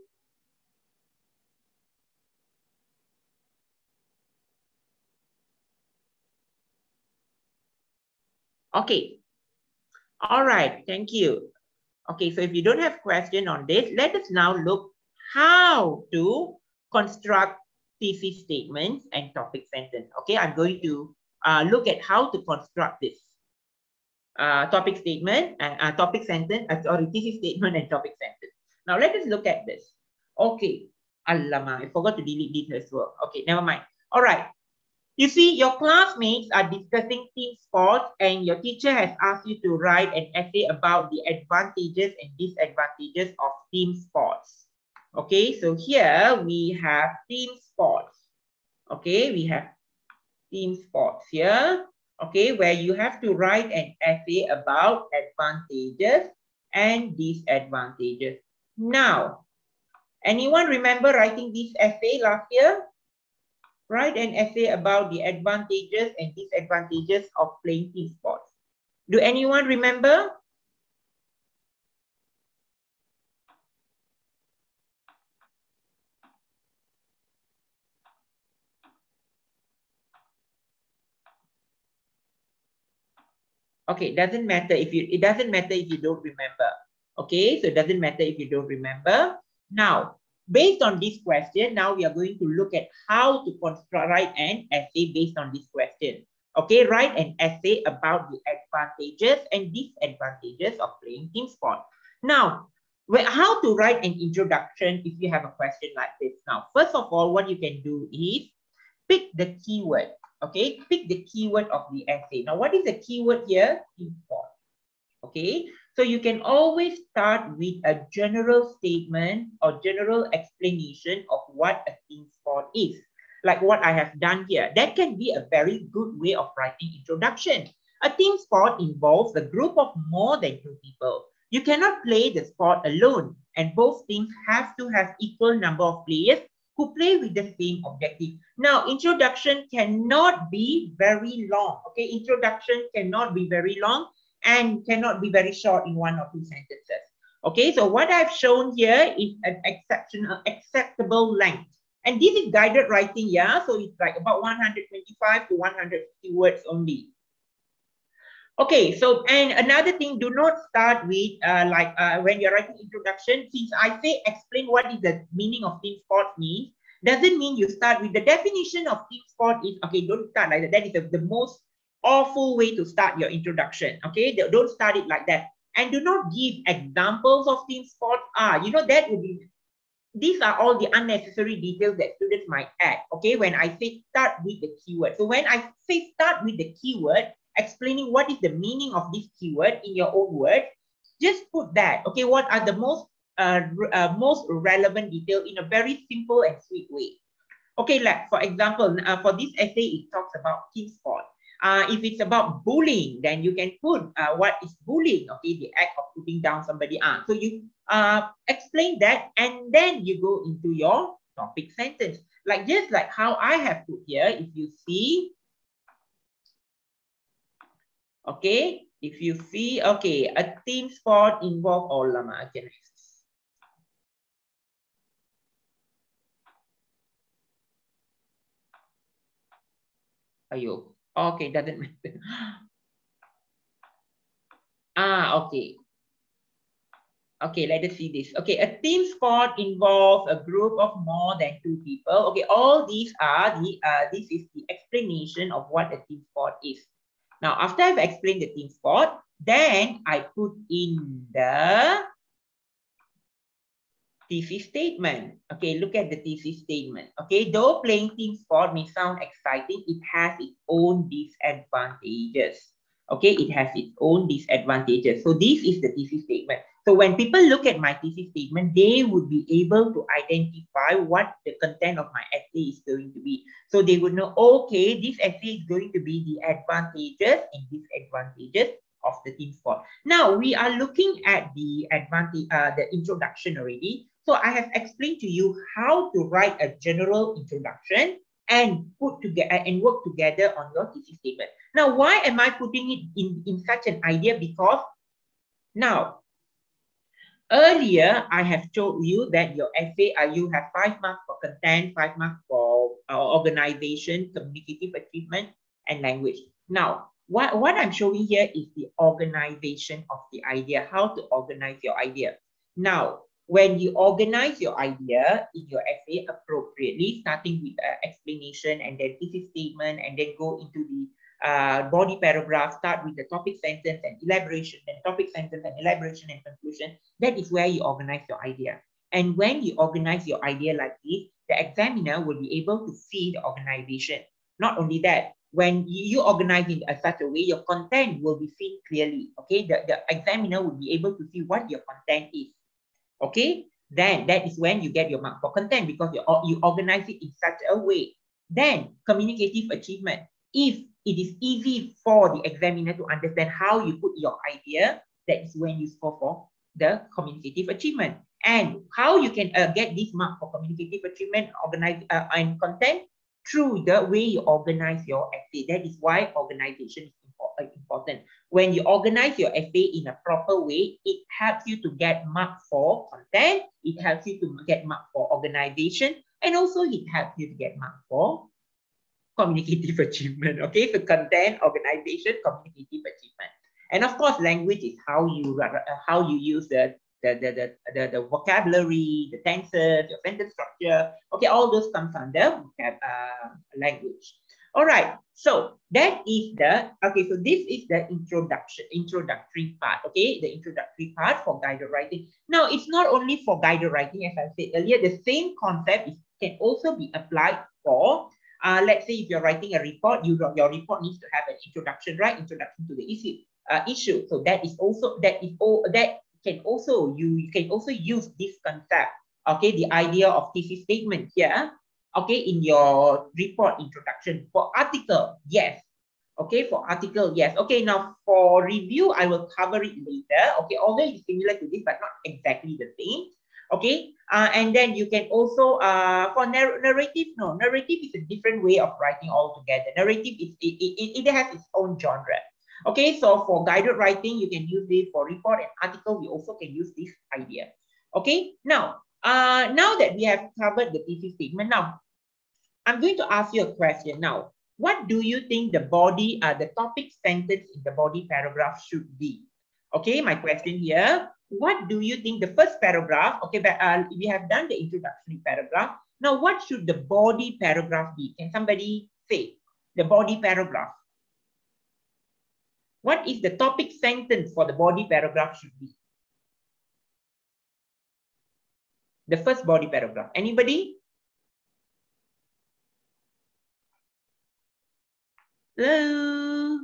Okay. All right. Thank you. Okay. So if you don't have question on this, let us now look how to construct thesis statements and topic sentence. Okay. I'm going to look at how to construct this topic statement and topic sentence, sorry, thesis statement and topic sentence. Now let us look at this. Okay. Alamak, I forgot to delete this as well. Okay, never mind. All right. You see, your classmates are discussing team sports, and your teacher has asked you to write an essay about the advantages and disadvantages of team sports. Okay, so here we have team sports. Okay, we have team sports here. Okay, where you have to write an essay about advantages and disadvantages. Now, anyone remember writing this essay last year? Write an essay about the advantages and disadvantages of playing team sports. Do anyone remember? Okay, it doesn't matter if you don't remember. Okay, so it doesn't matter if you don't remember. Now, based on this question, now we are going to look at how to write an essay based on this question. Okay, write an essay about the advantages and disadvantages of playing team sport. Now, how to write an introduction if you have a question like this? Now, first of all, what you can do is pick the keyword. Okay, pick the keyword of the essay. Now, what is the keyword here? Team sport. Okay, so you can always start with a general statement or general explanation of what a team sport is, like what I have done here. That can be a very good way of writing introduction. A team sport involves a group of more than 2 people. You cannot play the sport alone, and both teams have to have equal number of players who play with the same objective. Now, introduction cannot be very long. Okay, introduction cannot be very long and cannot be very short in 1 or 2 sentences. Okay, so what I've shown here is an acceptable length. And this is guided writing, yeah? So it's like about 125 to 150 words only. Okay, so and another thing, do not start with when you're writing introduction, since I say explain what is the meaning of team sport means, doesn't mean you start with the definition of team sport is, okay, don't start like that. That is the most awful way to start your introduction. Okay, don't start it like that. And do not give examples of team sport. You know, that would be these are all the unnecessary details that students might add, okay, when I say start with the keyword. So when I say start with the keyword, explaining what is the meaning of this keyword in your own words, just put that, okay, what are the most relevant detail in a very simple and sweet way. Okay, like for example, for this essay, it talks about team sport. If it's about bullying, then you can put what is bullying, okay, the act of putting down somebody. So you explain that, and then you go into your topic sentence. Like just like how I have put here, if you see, okay, if you see, okay, a team sport involve all lama. Okay, next. Ayo. Okay, doesn't matter. Okay. Okay, let us see this. Okay, a team sport involves a group of more than 2 people. Okay, all these are the this is the explanation of what a team sport is. Now, after I've explained the team sport, then I put in the thesis statement. Okay, look at the thesis statement. Okay, though playing team sport may sound exciting, it has its own disadvantages. Okay, it has its own disadvantages. So this is the thesis statement. So when people look at my thesis statement, they would be able to identify what the content of my essay is going to be. So they would know, okay, this essay is going to be the advantages and disadvantages of the team sport. Now we are looking at the advantage, the introduction already. So I have explained to you how to write a general introduction and put together and work together on your thesis statement. Now, why am I putting it in such an idea? Because now, earlier I have told you that your essay, you have 5 marks for content, 5 marks for organization, communicative achievement, and language. Now, what I'm showing here is the organization of the idea, how to organize your idea. Now, when you organize your idea in your essay appropriately, starting with explanation and then thesis statement, and then go into the body paragraph, start with the topic sentence and elaboration, then topic sentence and elaboration and conclusion, that is where you organize your idea. And when you organize your idea like this, the examiner will be able to see the organization. Not only that, when you organize in such a way, your content will be seen clearly. Okay, the examiner will be able to see what your content is. Okay, then that is when you get your mark for content, because you organize it in such a way. Then communicative achievement. If it is easy for the examiner to understand how you put your idea, that is when you score for the communicative achievement. And how you can get this mark for communicative achievement, organize and content, through the way you organize your essay. That is why organization is important. When you organize your essay in a proper way, it helps you to get mark for content, it helps you to get mark for organization, and also it helps you to get mark for communicative achievement. Okay, so content, organization, communicative achievement. And of course, language is how you use the vocabulary, the tenses, your sentence structure. Okay, all those comes under language. All right, so that is the, okay, so this is the introductory part, okay, the introductory part for guided writing. Now, it's not only for guided writing, as I said earlier, the same concept can also be applied for, let's say if you're writing a report, your report needs to have an introduction, right? Introduction to the issue. So you can also use this concept, okay, the idea of thesis statement here, okay, in your report introduction. For article, yes. Okay, for article, yes. Okay, now for review, I will cover it later. Okay, although it's similar to this, but not exactly the same. Okay, and then you can also, for narrative, no, narrative is a different way of writing altogether. Narrative, it has its own genre. Okay, so for guided writing, you can use this. For report and article, we also can use this idea. Okay, now that we have covered the thesis statement, now I'm going to ask you a question now. What do you think the body, the topic sentence in the body paragraph should be? Okay, my question here. What do you think the first paragraph, okay, but we have done the introductory paragraph. Now, what should the body paragraph be? Can somebody say the body paragraph? What is the topic sentence for the body paragraph should be? The first body paragraph. Anybody? Hello?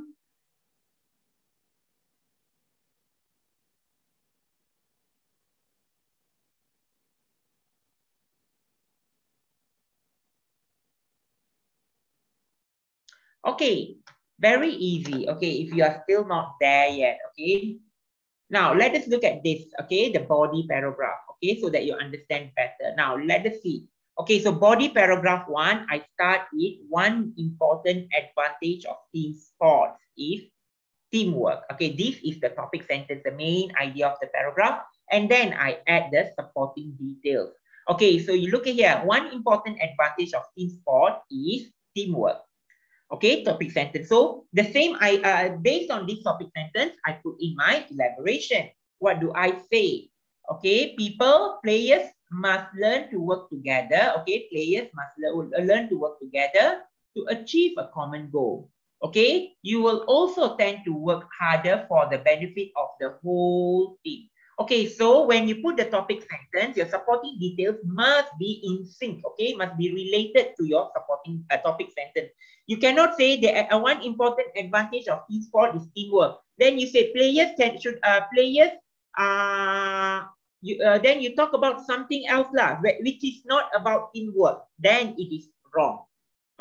Okay, very easy. Okay, if you are still not there yet, okay. Now, let us look at this, okay, the body paragraph, okay, so that you understand better. Now, let us see. Okay, so body paragraph 1, I start with one important advantage of team sports is teamwork. Okay, this is the topic sentence, the main idea of the paragraph, and then I add the supporting details. Okay, so you look at here, one important advantage of team sport is teamwork. Okay, topic sentence. So the same, based on this topic sentence, I put in my elaboration. What do I say? Okay, players must learn to work together. Okay, players must learn to work together to achieve a common goal. Okay, you will also tend to work harder for the benefit of the whole team. Okay, so when you put the topic sentence, your supporting details must be in sync. Okay, must be related to your supporting topic sentence. You cannot say that one important advantage of team sport is teamwork. Then you say then you talk about something else lah, which is not about teamwork. Then it is wrong.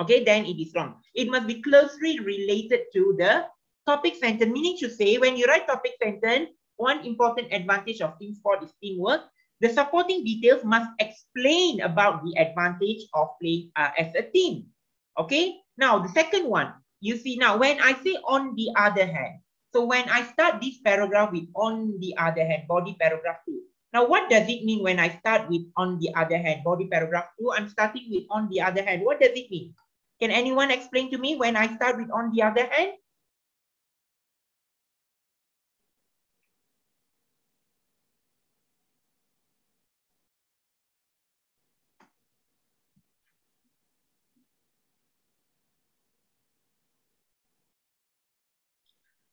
Okay, then it is wrong. It must be closely related to the topic sentence. Meaning to say, when you write topic sentence, one important advantage of team sport is teamwork. The supporting details must explain about the advantage of playing as a team. Okay, now the second one, you see now when I say on the other hand, so when I start this paragraph with on the other hand, body paragraph 2. Now what does it mean when I start with on the other hand, body paragraph 2, I'm starting with on the other hand. What does it mean? Can anyone explain to me when I start with on the other hand?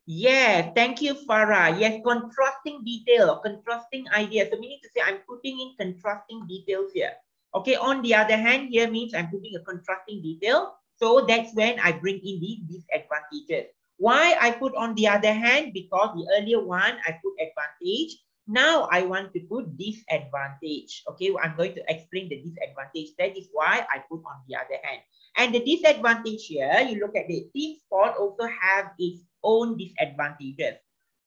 Yes, thank you, Farah. Yes, contrasting detail, contrasting idea. So meaning to say I'm putting in contrasting details here. Okay, on the other hand, here means I'm putting a contrasting detail. So that's when I bring in the disadvantages. Why I put on the other hand? Because the earlier one, I put advantage. Now I want to put disadvantage. Okay, I'm going to explain the disadvantage. That is why I put on the other hand. And the disadvantage here, you look at it, team sport also have its own disadvantages.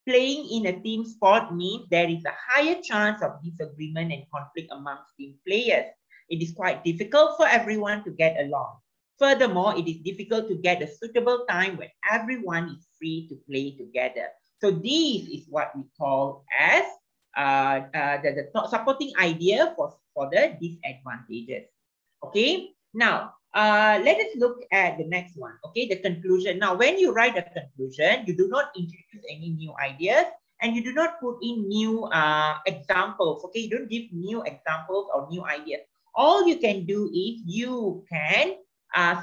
Playing in a team sport means there is a higher chance of disagreement and conflict amongst team players. It is quite difficult for everyone to get along. Furthermore, it is difficult to get a suitable time when everyone is free to play together. So this is what we call as the supporting idea for the disadvantages. Okay, now let us look at the next one. Okay, the conclusion. Now, when you write a conclusion, you do not introduce any new ideas and you do not put in new examples. Okay, you don't give new examples or new ideas. All you can do is you can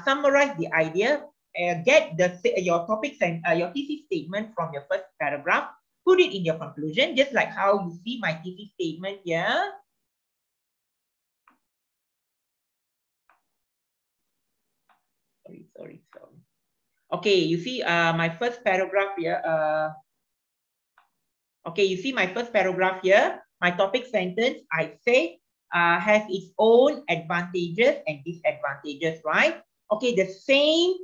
summarize the idea, get your topics and your thesis statement from your first paragraph, put it in your conclusion, just like how you see my thesis statement here. Sorry. Okay, you see my first paragraph here. Okay, you see my first paragraph here. My topic sentence, I say, has its own advantages and disadvantages, right? Okay, the same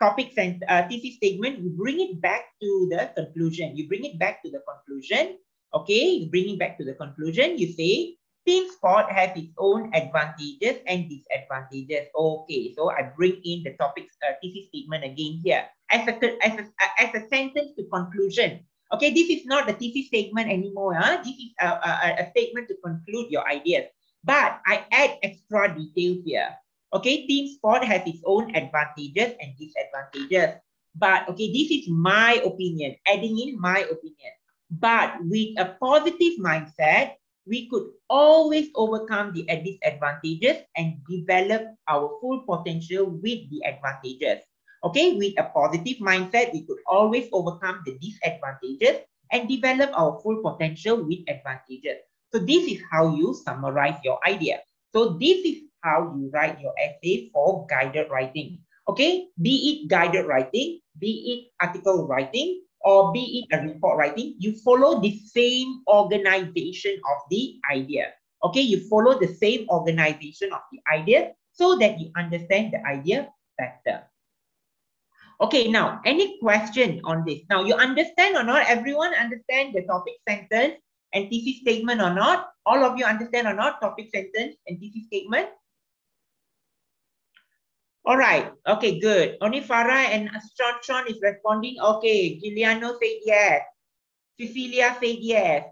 topic thesis statement, you bring it back to the conclusion. You bring it back to the conclusion. Okay, you bring it back to the conclusion. You say, team sport has its own advantages and disadvantages. Okay, so I bring in the topic thesis statement again here as a sentence to conclusion. Okay, this is not the thesis statement anymore. This is a statement to conclude your ideas. But I add extra details here. Okay, team sport has its own advantages and disadvantages. But okay, this is my opinion, adding in my opinion. But with a positive mindset, we could always overcome the disadvantages and develop our full potential with the advantages. Okay, with a positive mindset, we could always overcome the disadvantages and develop our full potential with advantages. So this is how you summarize your idea. So this is how you write your essay for guided writing. Okay, be it guided writing, be it article writing, or be it a report writing, you follow the same organization of the idea. Okay, you follow the same organization of the idea so that you understand the idea better. Okay, now, any question on this? Now, you understand or not? Everyone understand the topic sentence and thesis statement or not? All of you understand or not? Topic sentence and thesis statement? All right. Okay, good. Only Farah and Sean is responding. Okay, Giuliano said yes. Cecilia said yes.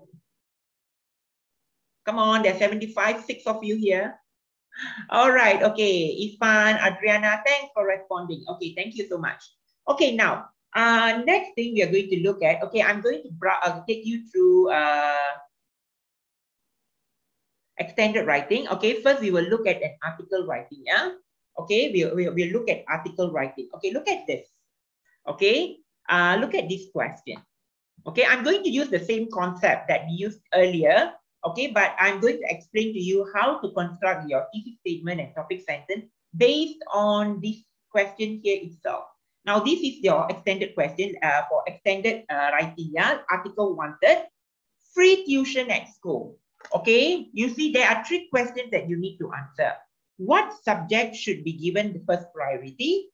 Come on, there's 75, 6 of you here. All right. Okay, Ifan, Adriana, thanks for responding. Okay, thank you so much. Okay, now, next thing we are going to look at, okay, I'm going to take you through extended writing. Okay, first we will look at an article writing, yeah? Okay, we'll look at article writing. Okay, look at this. Okay, look at this question. Okay, I'm going to use the same concept that we used earlier. Okay, but I'm going to explain to you how to construct your thesis statement and topic sentence based on this question here itself. Now, this is your extended question for extended writing, yeah? Article wanted, free tuition at school. Okay, you see there are 3 questions that you need to answer. What subject should be given the first priority?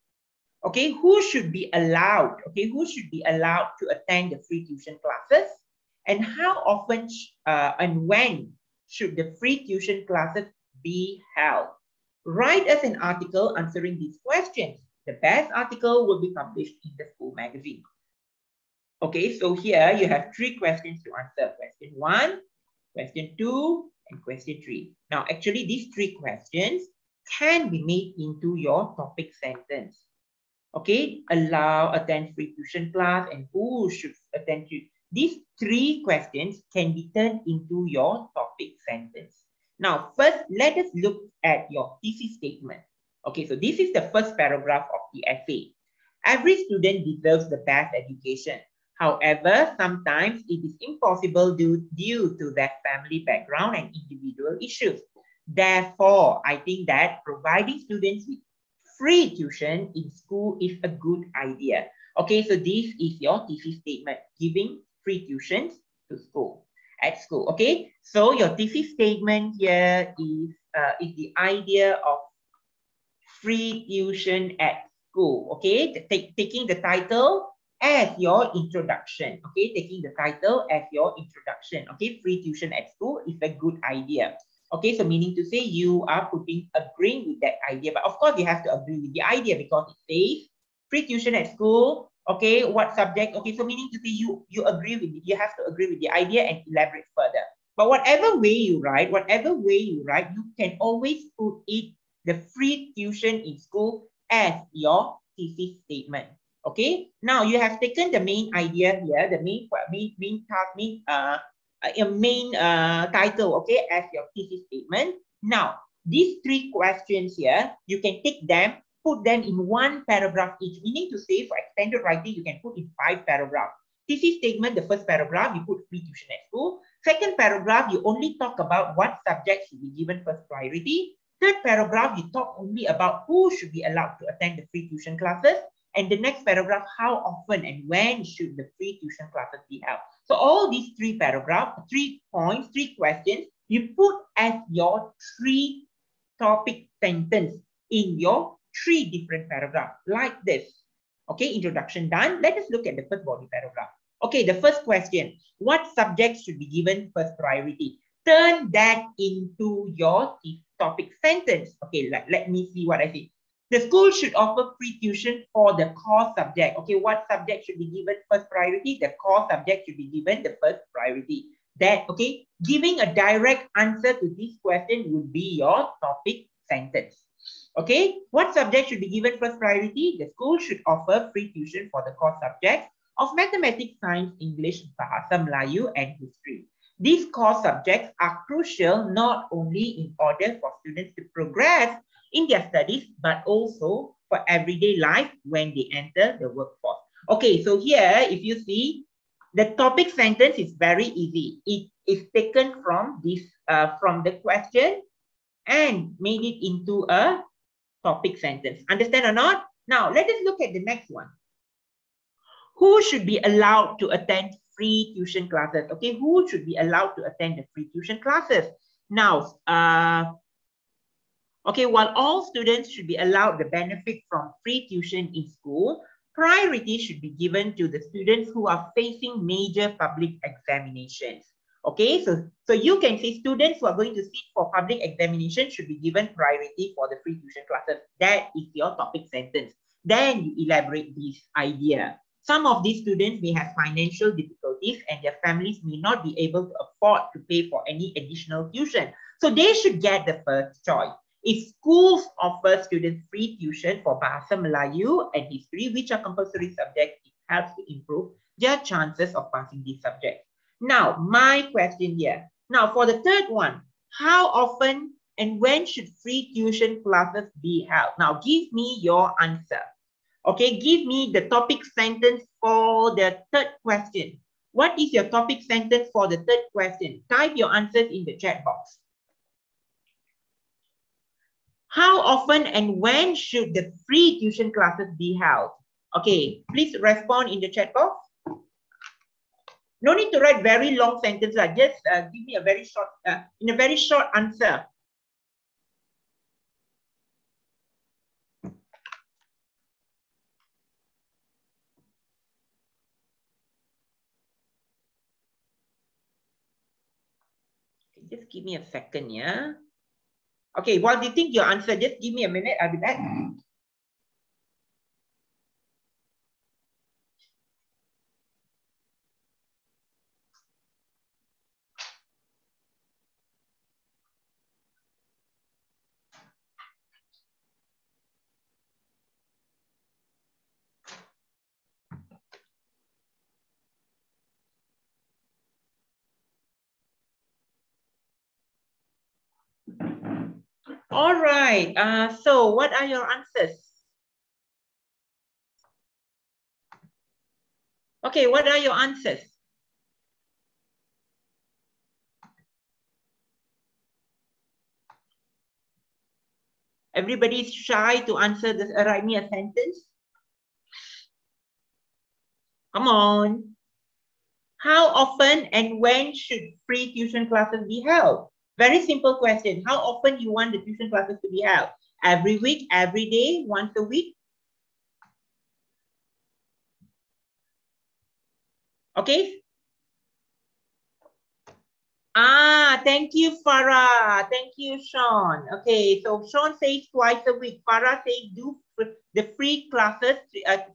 Okay, who should be allowed? Okay, who should be allowed to attend the free tuition classes? And how often and when should the free tuition classes be held? Write us an article answering these questions. The best article will be published in the school magazine. Okay, so here you have 3 questions to answer. Question 1, question 2, and question 3. Now, actually, these 3 questions can be made into your topic sentence. Okay, allow, attend free tuition class, and who should attend to. These 3 questions can be turned into your topic sentence. Now, first, let us look at your thesis statement. Okay, so this is the first paragraph of the essay. Every student deserves the best education. However, sometimes it is impossible due to their family background and individual issues. Therefore, I think that providing students with free tuition in school is a good idea. Okay, so this is your thesis statement, giving free tuition to school, at school. Okay, so your thesis statement here is the idea of free tuition at school. Okay, taking the title as your introduction. Okay, taking the title as your introduction. Okay, free tuition at school is a good idea. Okay, so meaning to say you are agreeing with that idea, but of course you have to agree with the idea because it says free tuition at school. Okay, what subject? Okay, so meaning to say you agree with it. You have to agree with the idea and elaborate further. But whatever way you write, you can always put it, the free tuition in school, as your thesis statement. Okay, now you have taken the main idea here, the main title, okay, as your thesis statement. Now, these 3 questions here, you can take them, put them in 1 paragraph each, meaning to say for extended writing, you can put in 5 paragraphs. Thesis statement, the first paragraph, you put free tuition at school. Second paragraph, you only talk about what subject should be given first priority. Third paragraph, you talk only about who should be allowed to attend the free tuition classes. And the next paragraph, how often and when should the free tuition classes be held? So all these 3 paragraphs, 3 points, 3 questions, you put as your 3 topic sentence in your 3 different paragraphs, like this. Okay, introduction done. Let us look at the first body paragraph. Okay, the first question, what subjects should be given first priority? Turn that into your topic sentence. Okay, let me see what I say. The school should offer free tuition for the core subject. Okay, what subject should be given first priority? The core subject should be given the first priority. That, okay, giving a direct answer to this question would be your topic sentence. Okay, what subject should be given first priority? The school should offer free tuition for the core subjects of mathematics, science, English, Bahasa Melayu, and history. These core subjects are crucial not only in order for students to progress in their studies, but also for everyday life when they enter the workforce. Okay, so here, if you see, The topic sentence is very easy. It is taken from this from the question and made it into a topic sentence. Understand or not? Now let us look at the next one. Who should be allowed to attend free tuition classes? Okay, who should be allowed to attend the free tuition classes? Now, okay, while all students should be allowed the benefit from free tuition in school, priority should be given to the students who are facing major public examinations. Okay, so you can say students who are going to sit for public examination should be given priority for the free tuition classes. That is your topic sentence. Then you elaborate this idea. Some of these students may have financial difficulties and their families may not be able to afford to pay for any additional tuition. So they should get the first choice. If schools offer students free tuition for Bahasa Melayu and history, which are compulsory subjects, it helps to improve their chances of passing these subjects. Now, my question here. Now, for the third one, how often and when should free tuition classes be held? Now, give me your answer. Okay, give me the topic sentence for the third question. What is your topic sentence for the third question? Type your answers in the chat box. How often and when should the free tuition classes be held? Okay, please respond in the chat box. No need to write very long sentences. Just give me a very short, in a very short answer. Just give me a second, yeah. Okay, while you think your answer, just give me a minute. I'll be back. All right. So what are your answers? Okay, what are your answers? Everybody is shy to answer this. Write me a sentence. Come on. How often and when should free tuition classes be held? Very simple question. How often you want the tuition classes to be held? Every week, every day, once a week? Okay. Thank you, Farah. Thank you, Sean. Okay, so Sean says twice a week. Farah says do the free classes,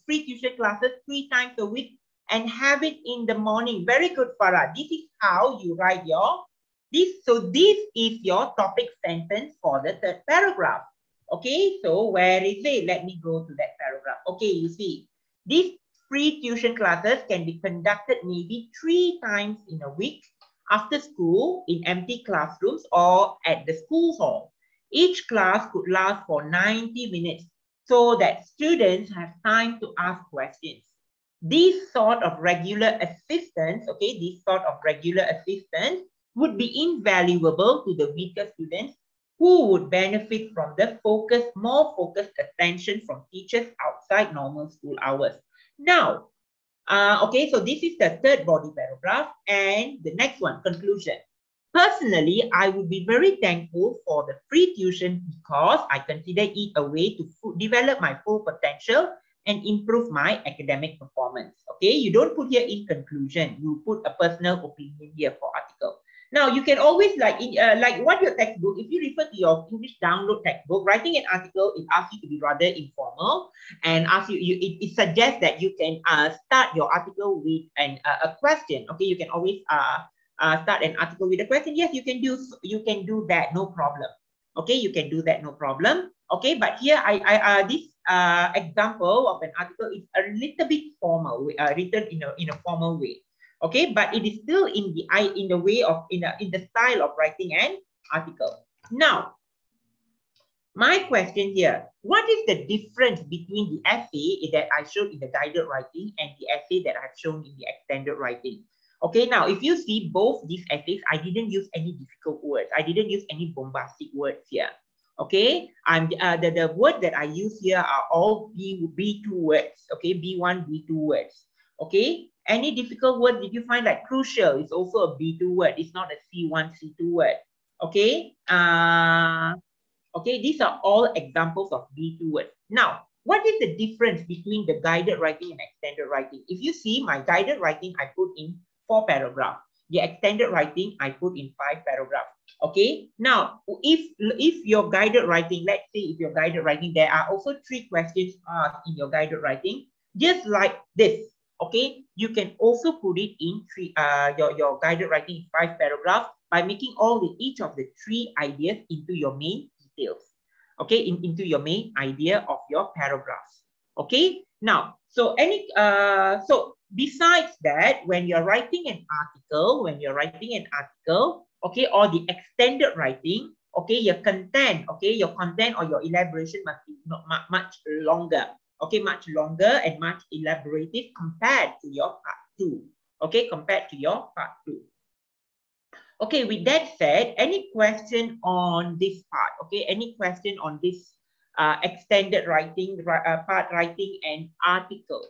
free tuition classes 3 times a week and have it in the morning. Very good, Farah. This is how you write your this. So this is your topic sentence for the third paragraph. Okay, so where is it? Let me go to that paragraph. Okay, you see, these free tuition classes can be conducted maybe 3 times in a week, after school, in empty classrooms, or at the school hall. Each class could last for 90 minutes so that students have time to ask questions. This sort of regular assistance, okay, this sort of regular assistance would be invaluable to the weaker students who would benefit from the more focused attention from teachers outside normal school hours. Now, okay, so this is the third body paragraph, and the next one, conclusion. Personally, I would be very thankful for the free tuition because I consider it a way to develop my full potential and improve my academic performance. Okay, you don't put here in conclusion, you put a personal opinion here for article. Now, you can always like what your textbook, if you refer to your English download textbook, writing an article, it asks you to be rather informal and asks it suggests that you can start your article with a question. Okay, you can always start an article with a question. Yes, you can do that, no problem. Okay, you can do that, no problem. Okay, but here this example of an article is a little bit formal, written in a formal way. Okay, but it is still in the way of in the style of writing an article. Now, My question here, what is the difference between the essay that I showed in the guided writing and the essay that I've shown in the extended writing? Okay, now if you see both these essays, I didn't use any difficult words. I didn't use any bombastic words here. Okay, the word that I use here are all B2 words. Okay, B1, B2 words. Okay, any difficult word did you find like crucial? It's also a B2 word. It's not a C1, C2 word. Okay, okay, these are all examples of B2 words. Now, what is the difference between the guided writing and extended writing? If you see my guided writing, I put in 4 paragraphs. The extended writing, I put in 5 paragraphs. Okay, now if your guided writing, let's say if your guided writing, there are also 3 questions asked in your guided writing, just like this. Okay, you can also put it in your guided writing in 5 paragraphs by making each of the 3 ideas into your main details. Okay, into your main idea of your paragraphs. Okay, now so besides that, when you're writing an article, okay, or the extended writing, okay, your content or your elaboration must be much longer. Okay, much longer and much elaborative compared to your part 2. Okay, compared to your part 2. Okay, with that said, any question on this part? Okay, any question on this extended writing, part writing and article?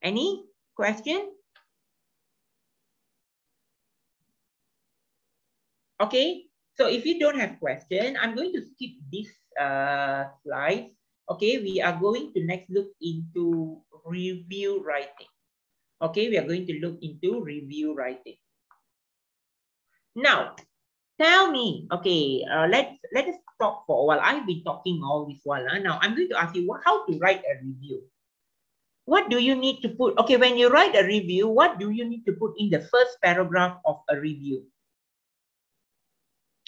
Any question? Okay, so if you don't have question, I'm going to skip this slide. Okay, we are going to next look into review writing. Okay, we are going to look into review writing. Now, tell me, okay, let us talk for a while. I've been talking all this while. Now, I'm going to ask you how to write a review. What do you need to put? Okay, when you write a review, what do you need to put in the first paragraph of a review?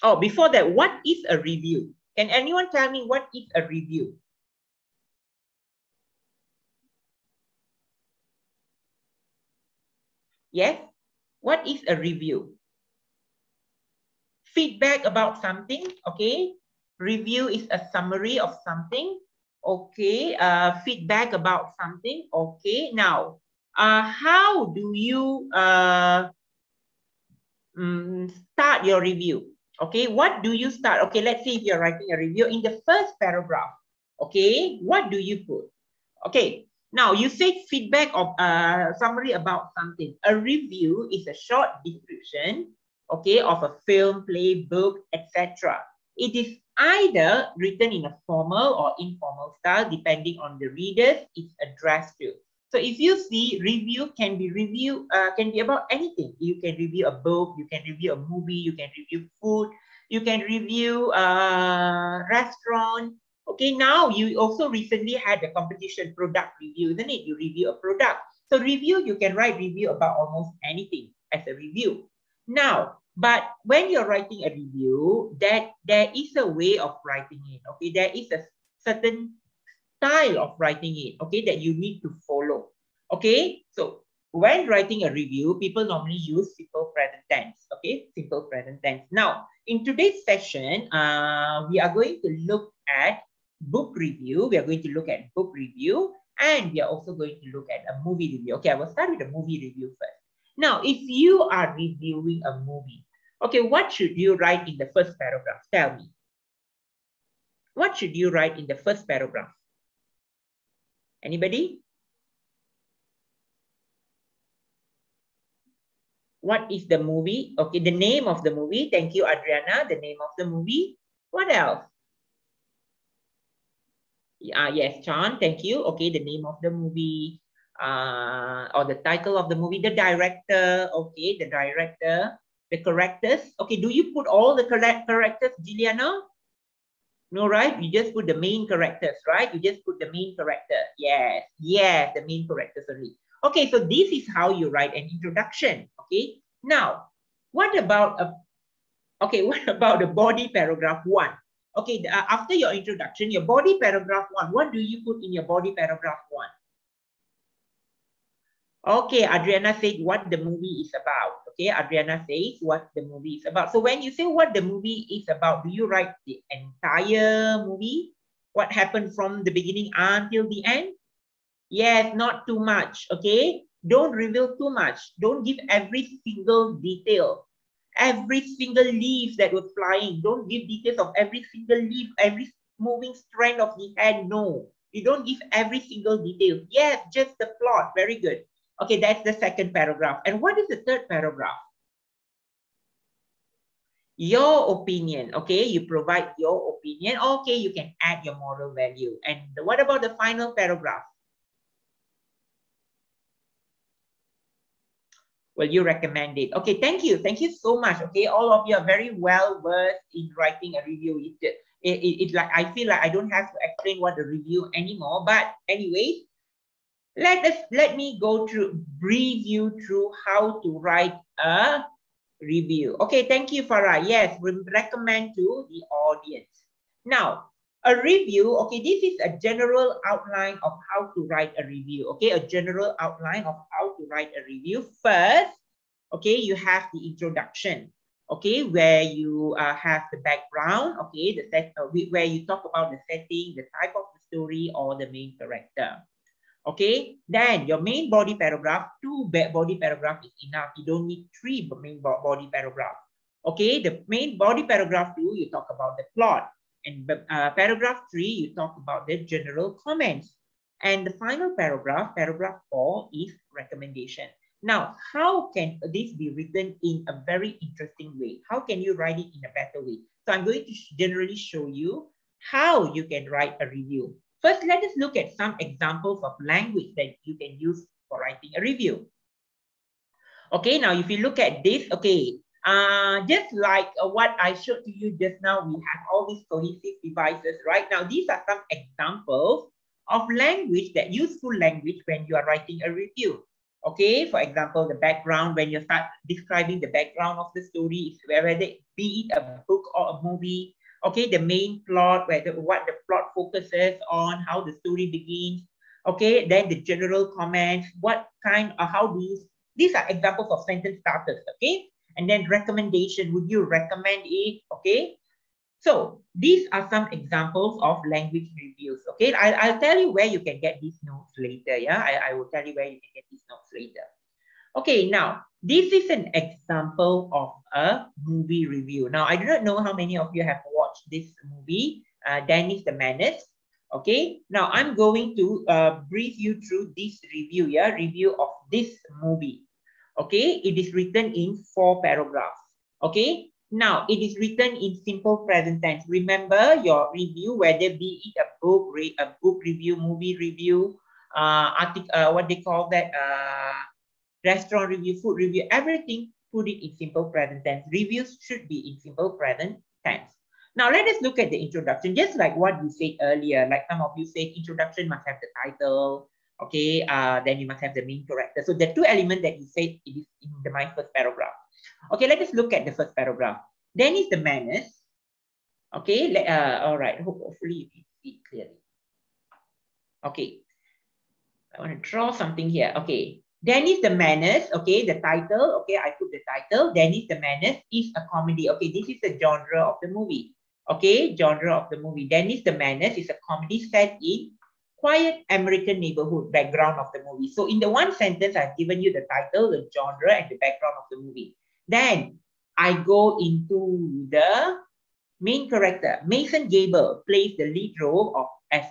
Oh, before that, what is a review? Can anyone tell me what is a review? Yes, what is a review? Feedback about something, okay? Review is a summary of something, okay? Feedback about something, okay? Now, how do you start your review? Okay, what do you start? Okay, let's say if you're writing a review in the first paragraph, okay, what do you put? Okay, now you say feedback of summary about something. A review is a short description, okay, of a film, play, book, etc. It is either written in a formal or informal style, depending on the readers it's addressed to. So if you see, review can be about anything. You can review a book, you can review a movie, you can review food, you can review a restaurant. Okay, now you also recently had a competition product review, isn't it? You review a product. So review, you can write review about almost anything as a review. Now, but when you're writing a review, there is a way of writing it. Okay, there is a certain style of writing it, okay, that you need to follow. Okay, so when writing a review, people normally use simple present tense. Okay, simple present tense. Now, in today's session, we are going to look at book review. We are going to look at book review, and we are also going to look at a movie review. Okay, I will start with the movie review first. Now, if you are reviewing a movie, okay, what should you write in the first paragraph? Tell me. What should you write in the first paragraph? Anybody? What is the movie? Okay, the name of the movie. Thank you, Adriana. The name of the movie. What else? Yes, Chan. Thank you. Okay, the name of the movie. Or the title of the movie. The director. Okay, the director. The characters. Okay, do you put all the characters, Giliana? No, right? You just put the main characters, right? You just put the main character. Yes, yes, the main characters only. Okay, so this is how you write an introduction. Okay, now what about what about the body paragraph 1? Okay, after your introduction, your body paragraph 1. What do you put in your body paragraph 1? Okay, Adriana said what the movie is about. Okay, Adriana says what the movie is about. So when you say what the movie is about, do you write the entire movie? What happened from the beginning until the end? Yes, not too much. Okay, don't reveal too much. Don't give every single detail. Every single leaf that was flying. Don't give details of every single leaf, every moving strand of the hand. No, you don't give every single detail. Yes, just the plot. Very good. Okay, that's the second paragraph. And what is the third paragraph? Your opinion. Okay, you provide your opinion. Okay, you can add your moral value. And what about the final paragraph? Well, you recommend it. Okay, thank you. Thank you so much. Okay, all of you are very well versed in writing a review. It's like I feel like I don't have to explain what the review anymore. But anyway, let me go through, brief you through how to write a review. Okay, thank you, Farah. Yes, we recommend to the audience. Now, a review, okay, this is a general outline of how to write a review. Okay, a general outline of how to write a review. First, okay, you have the introduction. Okay, where you have the background. Okay, where you talk about the setting, the type of the story, or the main character. Okay, then your main body paragraph, two body paragraph is enough. You don't need three main body paragraph. Okay, the main body paragraph 2, you talk about the plot. And paragraph 3, you talk about the general comments. And the final paragraph, paragraph 4, is recommendation. Now, how can this be written in a very interesting way? How can you write it in a better way? So I'm going to generally show you how you can write a review. First, let us look at some examples of language that you can use for writing a review. Okay, now if you look at this, okay, just like what I showed to you just now, we have all these cohesive devices, right? Now, these are some examples of language, that useful language when you are writing a review. Okay, for example, the background, when you start describing the background of the story, whether be it a book or a movie. Okay, the main plot, what the plot focuses on, how the story begins. Okay, then the general comments, what kind, how do you, these are examples of sentence starters. Okay, and then recommendation, would you recommend it? Okay, so these are some examples of language reviews. Okay, I'll tell you where you can get these notes later. Yeah, I will tell you where you can get these notes later. Okay, now this is an example of a movie review. Now, I do not know how many of you have watched this movie, Dennis the Menace. Okay, now I'm going to brief you through this review, yeah, review of this movie. Okay, it is written in 4 paragraphs. Okay, now it is written in simple present tense. Remember your review, whether be it a book review, movie review, what they call that, restaurant review, food review, everything, put it in simple present tense. Reviews should be in simple present tense. Now, let us look at the introduction, just like what you said earlier. Like some of you said, introduction must have the title, okay, then you must have the main character. So the 2 elements that you said, it is in my first paragraph. Okay, let us look at the first paragraph. Dennis the Menace. Okay, all right, hopefully you can see it clearly. Okay, I want to draw something here. Okay, Dennis the Menace, okay, the title, okay, I put the title. Dennis the Menace is a comedy. Okay, this is the genre of the movie. Okay, genre of the movie. Dennis the Menace is a comedy set in quiet American neighborhood, background of the movie. So in the one sentence, I've given you the title, the genre, and the background of the movie. Then I go into the main character. Mason Gable plays the lead role of as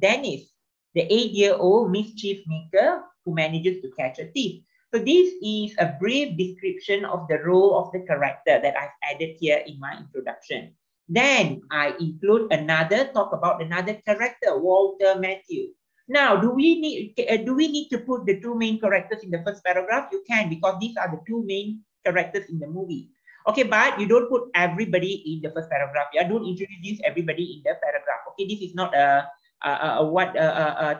Dennis, the 8-year-old mischief maker who manages to catch a thief. So this is a brief description of the role of the character that I've added here in my introduction. Then I include talk about another character, Walter Matthew. Now, do we need to put the 2 main characters in the first paragraph? You can, because these are the 2 main characters in the movie. Okay, but you don't put everybody in the first paragraph. Yeah, don't introduce everybody in the paragraph. Okay, this is not a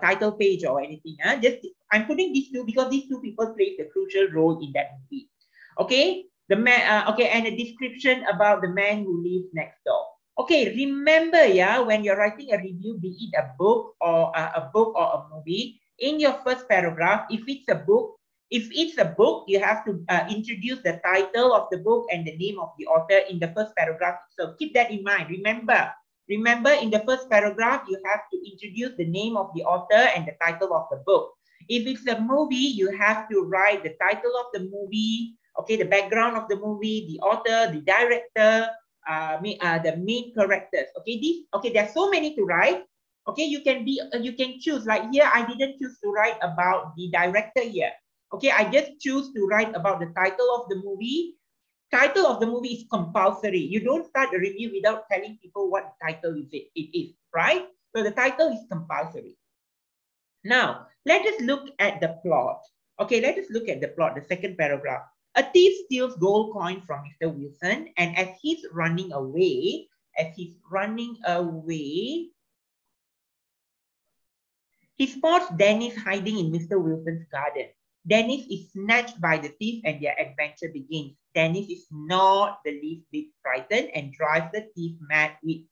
title page or anything. Just I'm putting these 2 because these 2 people play the crucial role in that movie. Okay, the man. Okay, and a description about the man who lives next door. Okay, remember, yeah, when you're writing a review, be it a book or a movie, in your first paragraph, if it's a book, If it's a book, you have to introduce the title of the book and the name of the author in the first paragraph. So keep that in mind. Remember, in the first paragraph, you have to introduce the name of the author and the title of the book. If it's a movie, you have to write the title of the movie, okay, the background of the movie, the author, the director, the main characters. Okay, there are so many to write. Okay, you can choose. Like here, I didn't choose to write about the director here. Okay, I just choose to write about the title of the movie. Title of the movie is compulsory. You don't start a review without telling people what title it is, right? So the title is compulsory. Now, let us look at the plot. Okay, let us look at the plot, the second paragraph. A thief steals gold coin from Mr. Wilson, and as he's running away, he spots Dennis hiding in Mr. Wilson's garden. Dennis is snatched by the thief and their adventure begins. Dennis is not the least bit frightened and drives the thief mad with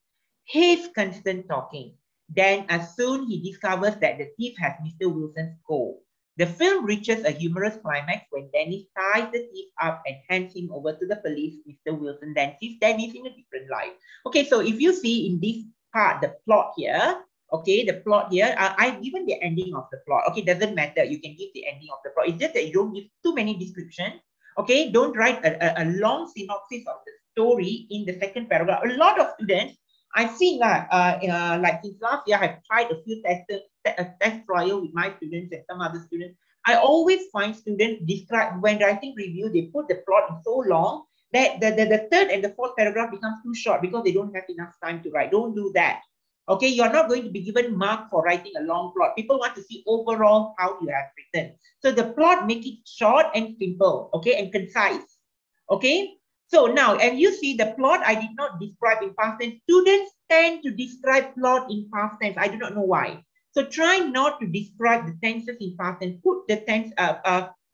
his constant talking. Then as soon he discovers that the thief has Mr. Wilson's gold. The film reaches a humorous climax when Dennis ties the thief up and hands him over to the police. Mr. Wilson then sees Dennis in a different light. Okay, so if you see in this part, the plot here, okay, the plot here, I've given the ending of the plot. Okay, doesn't matter. You can give the ending of the plot. It's just that you don't give too many descriptions. Okay, don't write a long synopsis of the story in the second paragraph. A lot of students, I've seen that, like since last year, I've tried a few test trial with my students and some other students. I always find students describe, when writing review, they put the plot in so long that the third and the fourth paragraph becomes too short because they don't have enough time to write. Don't do that. Okay, you're not going to be given mark for writing a long plot. People want to see overall how you have written. So the plot, make it short and simple, okay, and concise. Okay, so now, and you see the plot I did not describe in past tense. Students tend to describe plot in past tense. I do not know why. So try not to describe the tenses in past tense. Put the tense,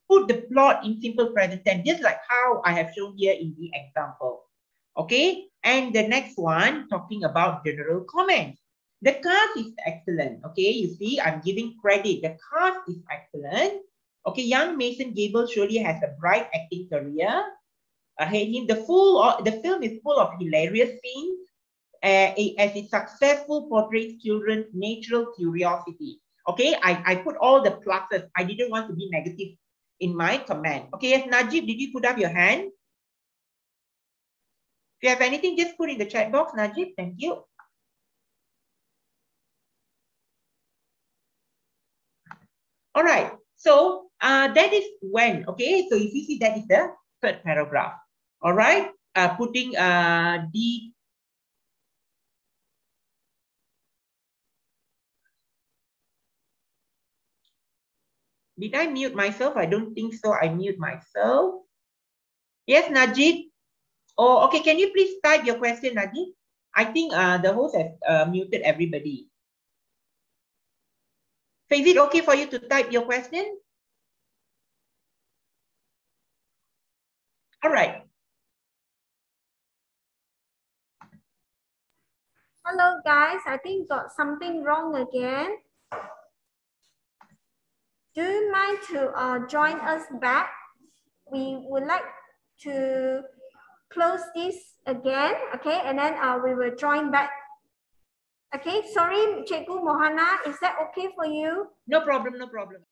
put the plot in simple present tense, just like how I have shown here in the example. Okay, and the next one, talking about general comments. The cast is excellent. Okay, you see, I'm giving credit. The cast is excellent. Okay, young Mason Gable surely has a bright acting career ahead him. The film is full of hilarious scenes as it successfully portrays children's natural curiosity. Okay, I put all the pluses. I didn't want to be negative in my comment. Okay, yes, Najib, did you put up your hand? If you have anything, just put in the chat box, Najib. Thank you. All right, so that is when, okay, so if you see, that is the third paragraph. All right, putting the did I mute myself? I don't think so. I mute myself. Yes, Najib. Oh, okay. Can you please type your question, Najib? I think the host has muted everybody. So is it okay for you to type your question? All right. Hello guys, I think got something wrong again. Do you mind to join us back? We would like to close this again, okay? And then we will join back. Okay, sorry, Cikgu Mohana, is that okay for you? No problem, no problem.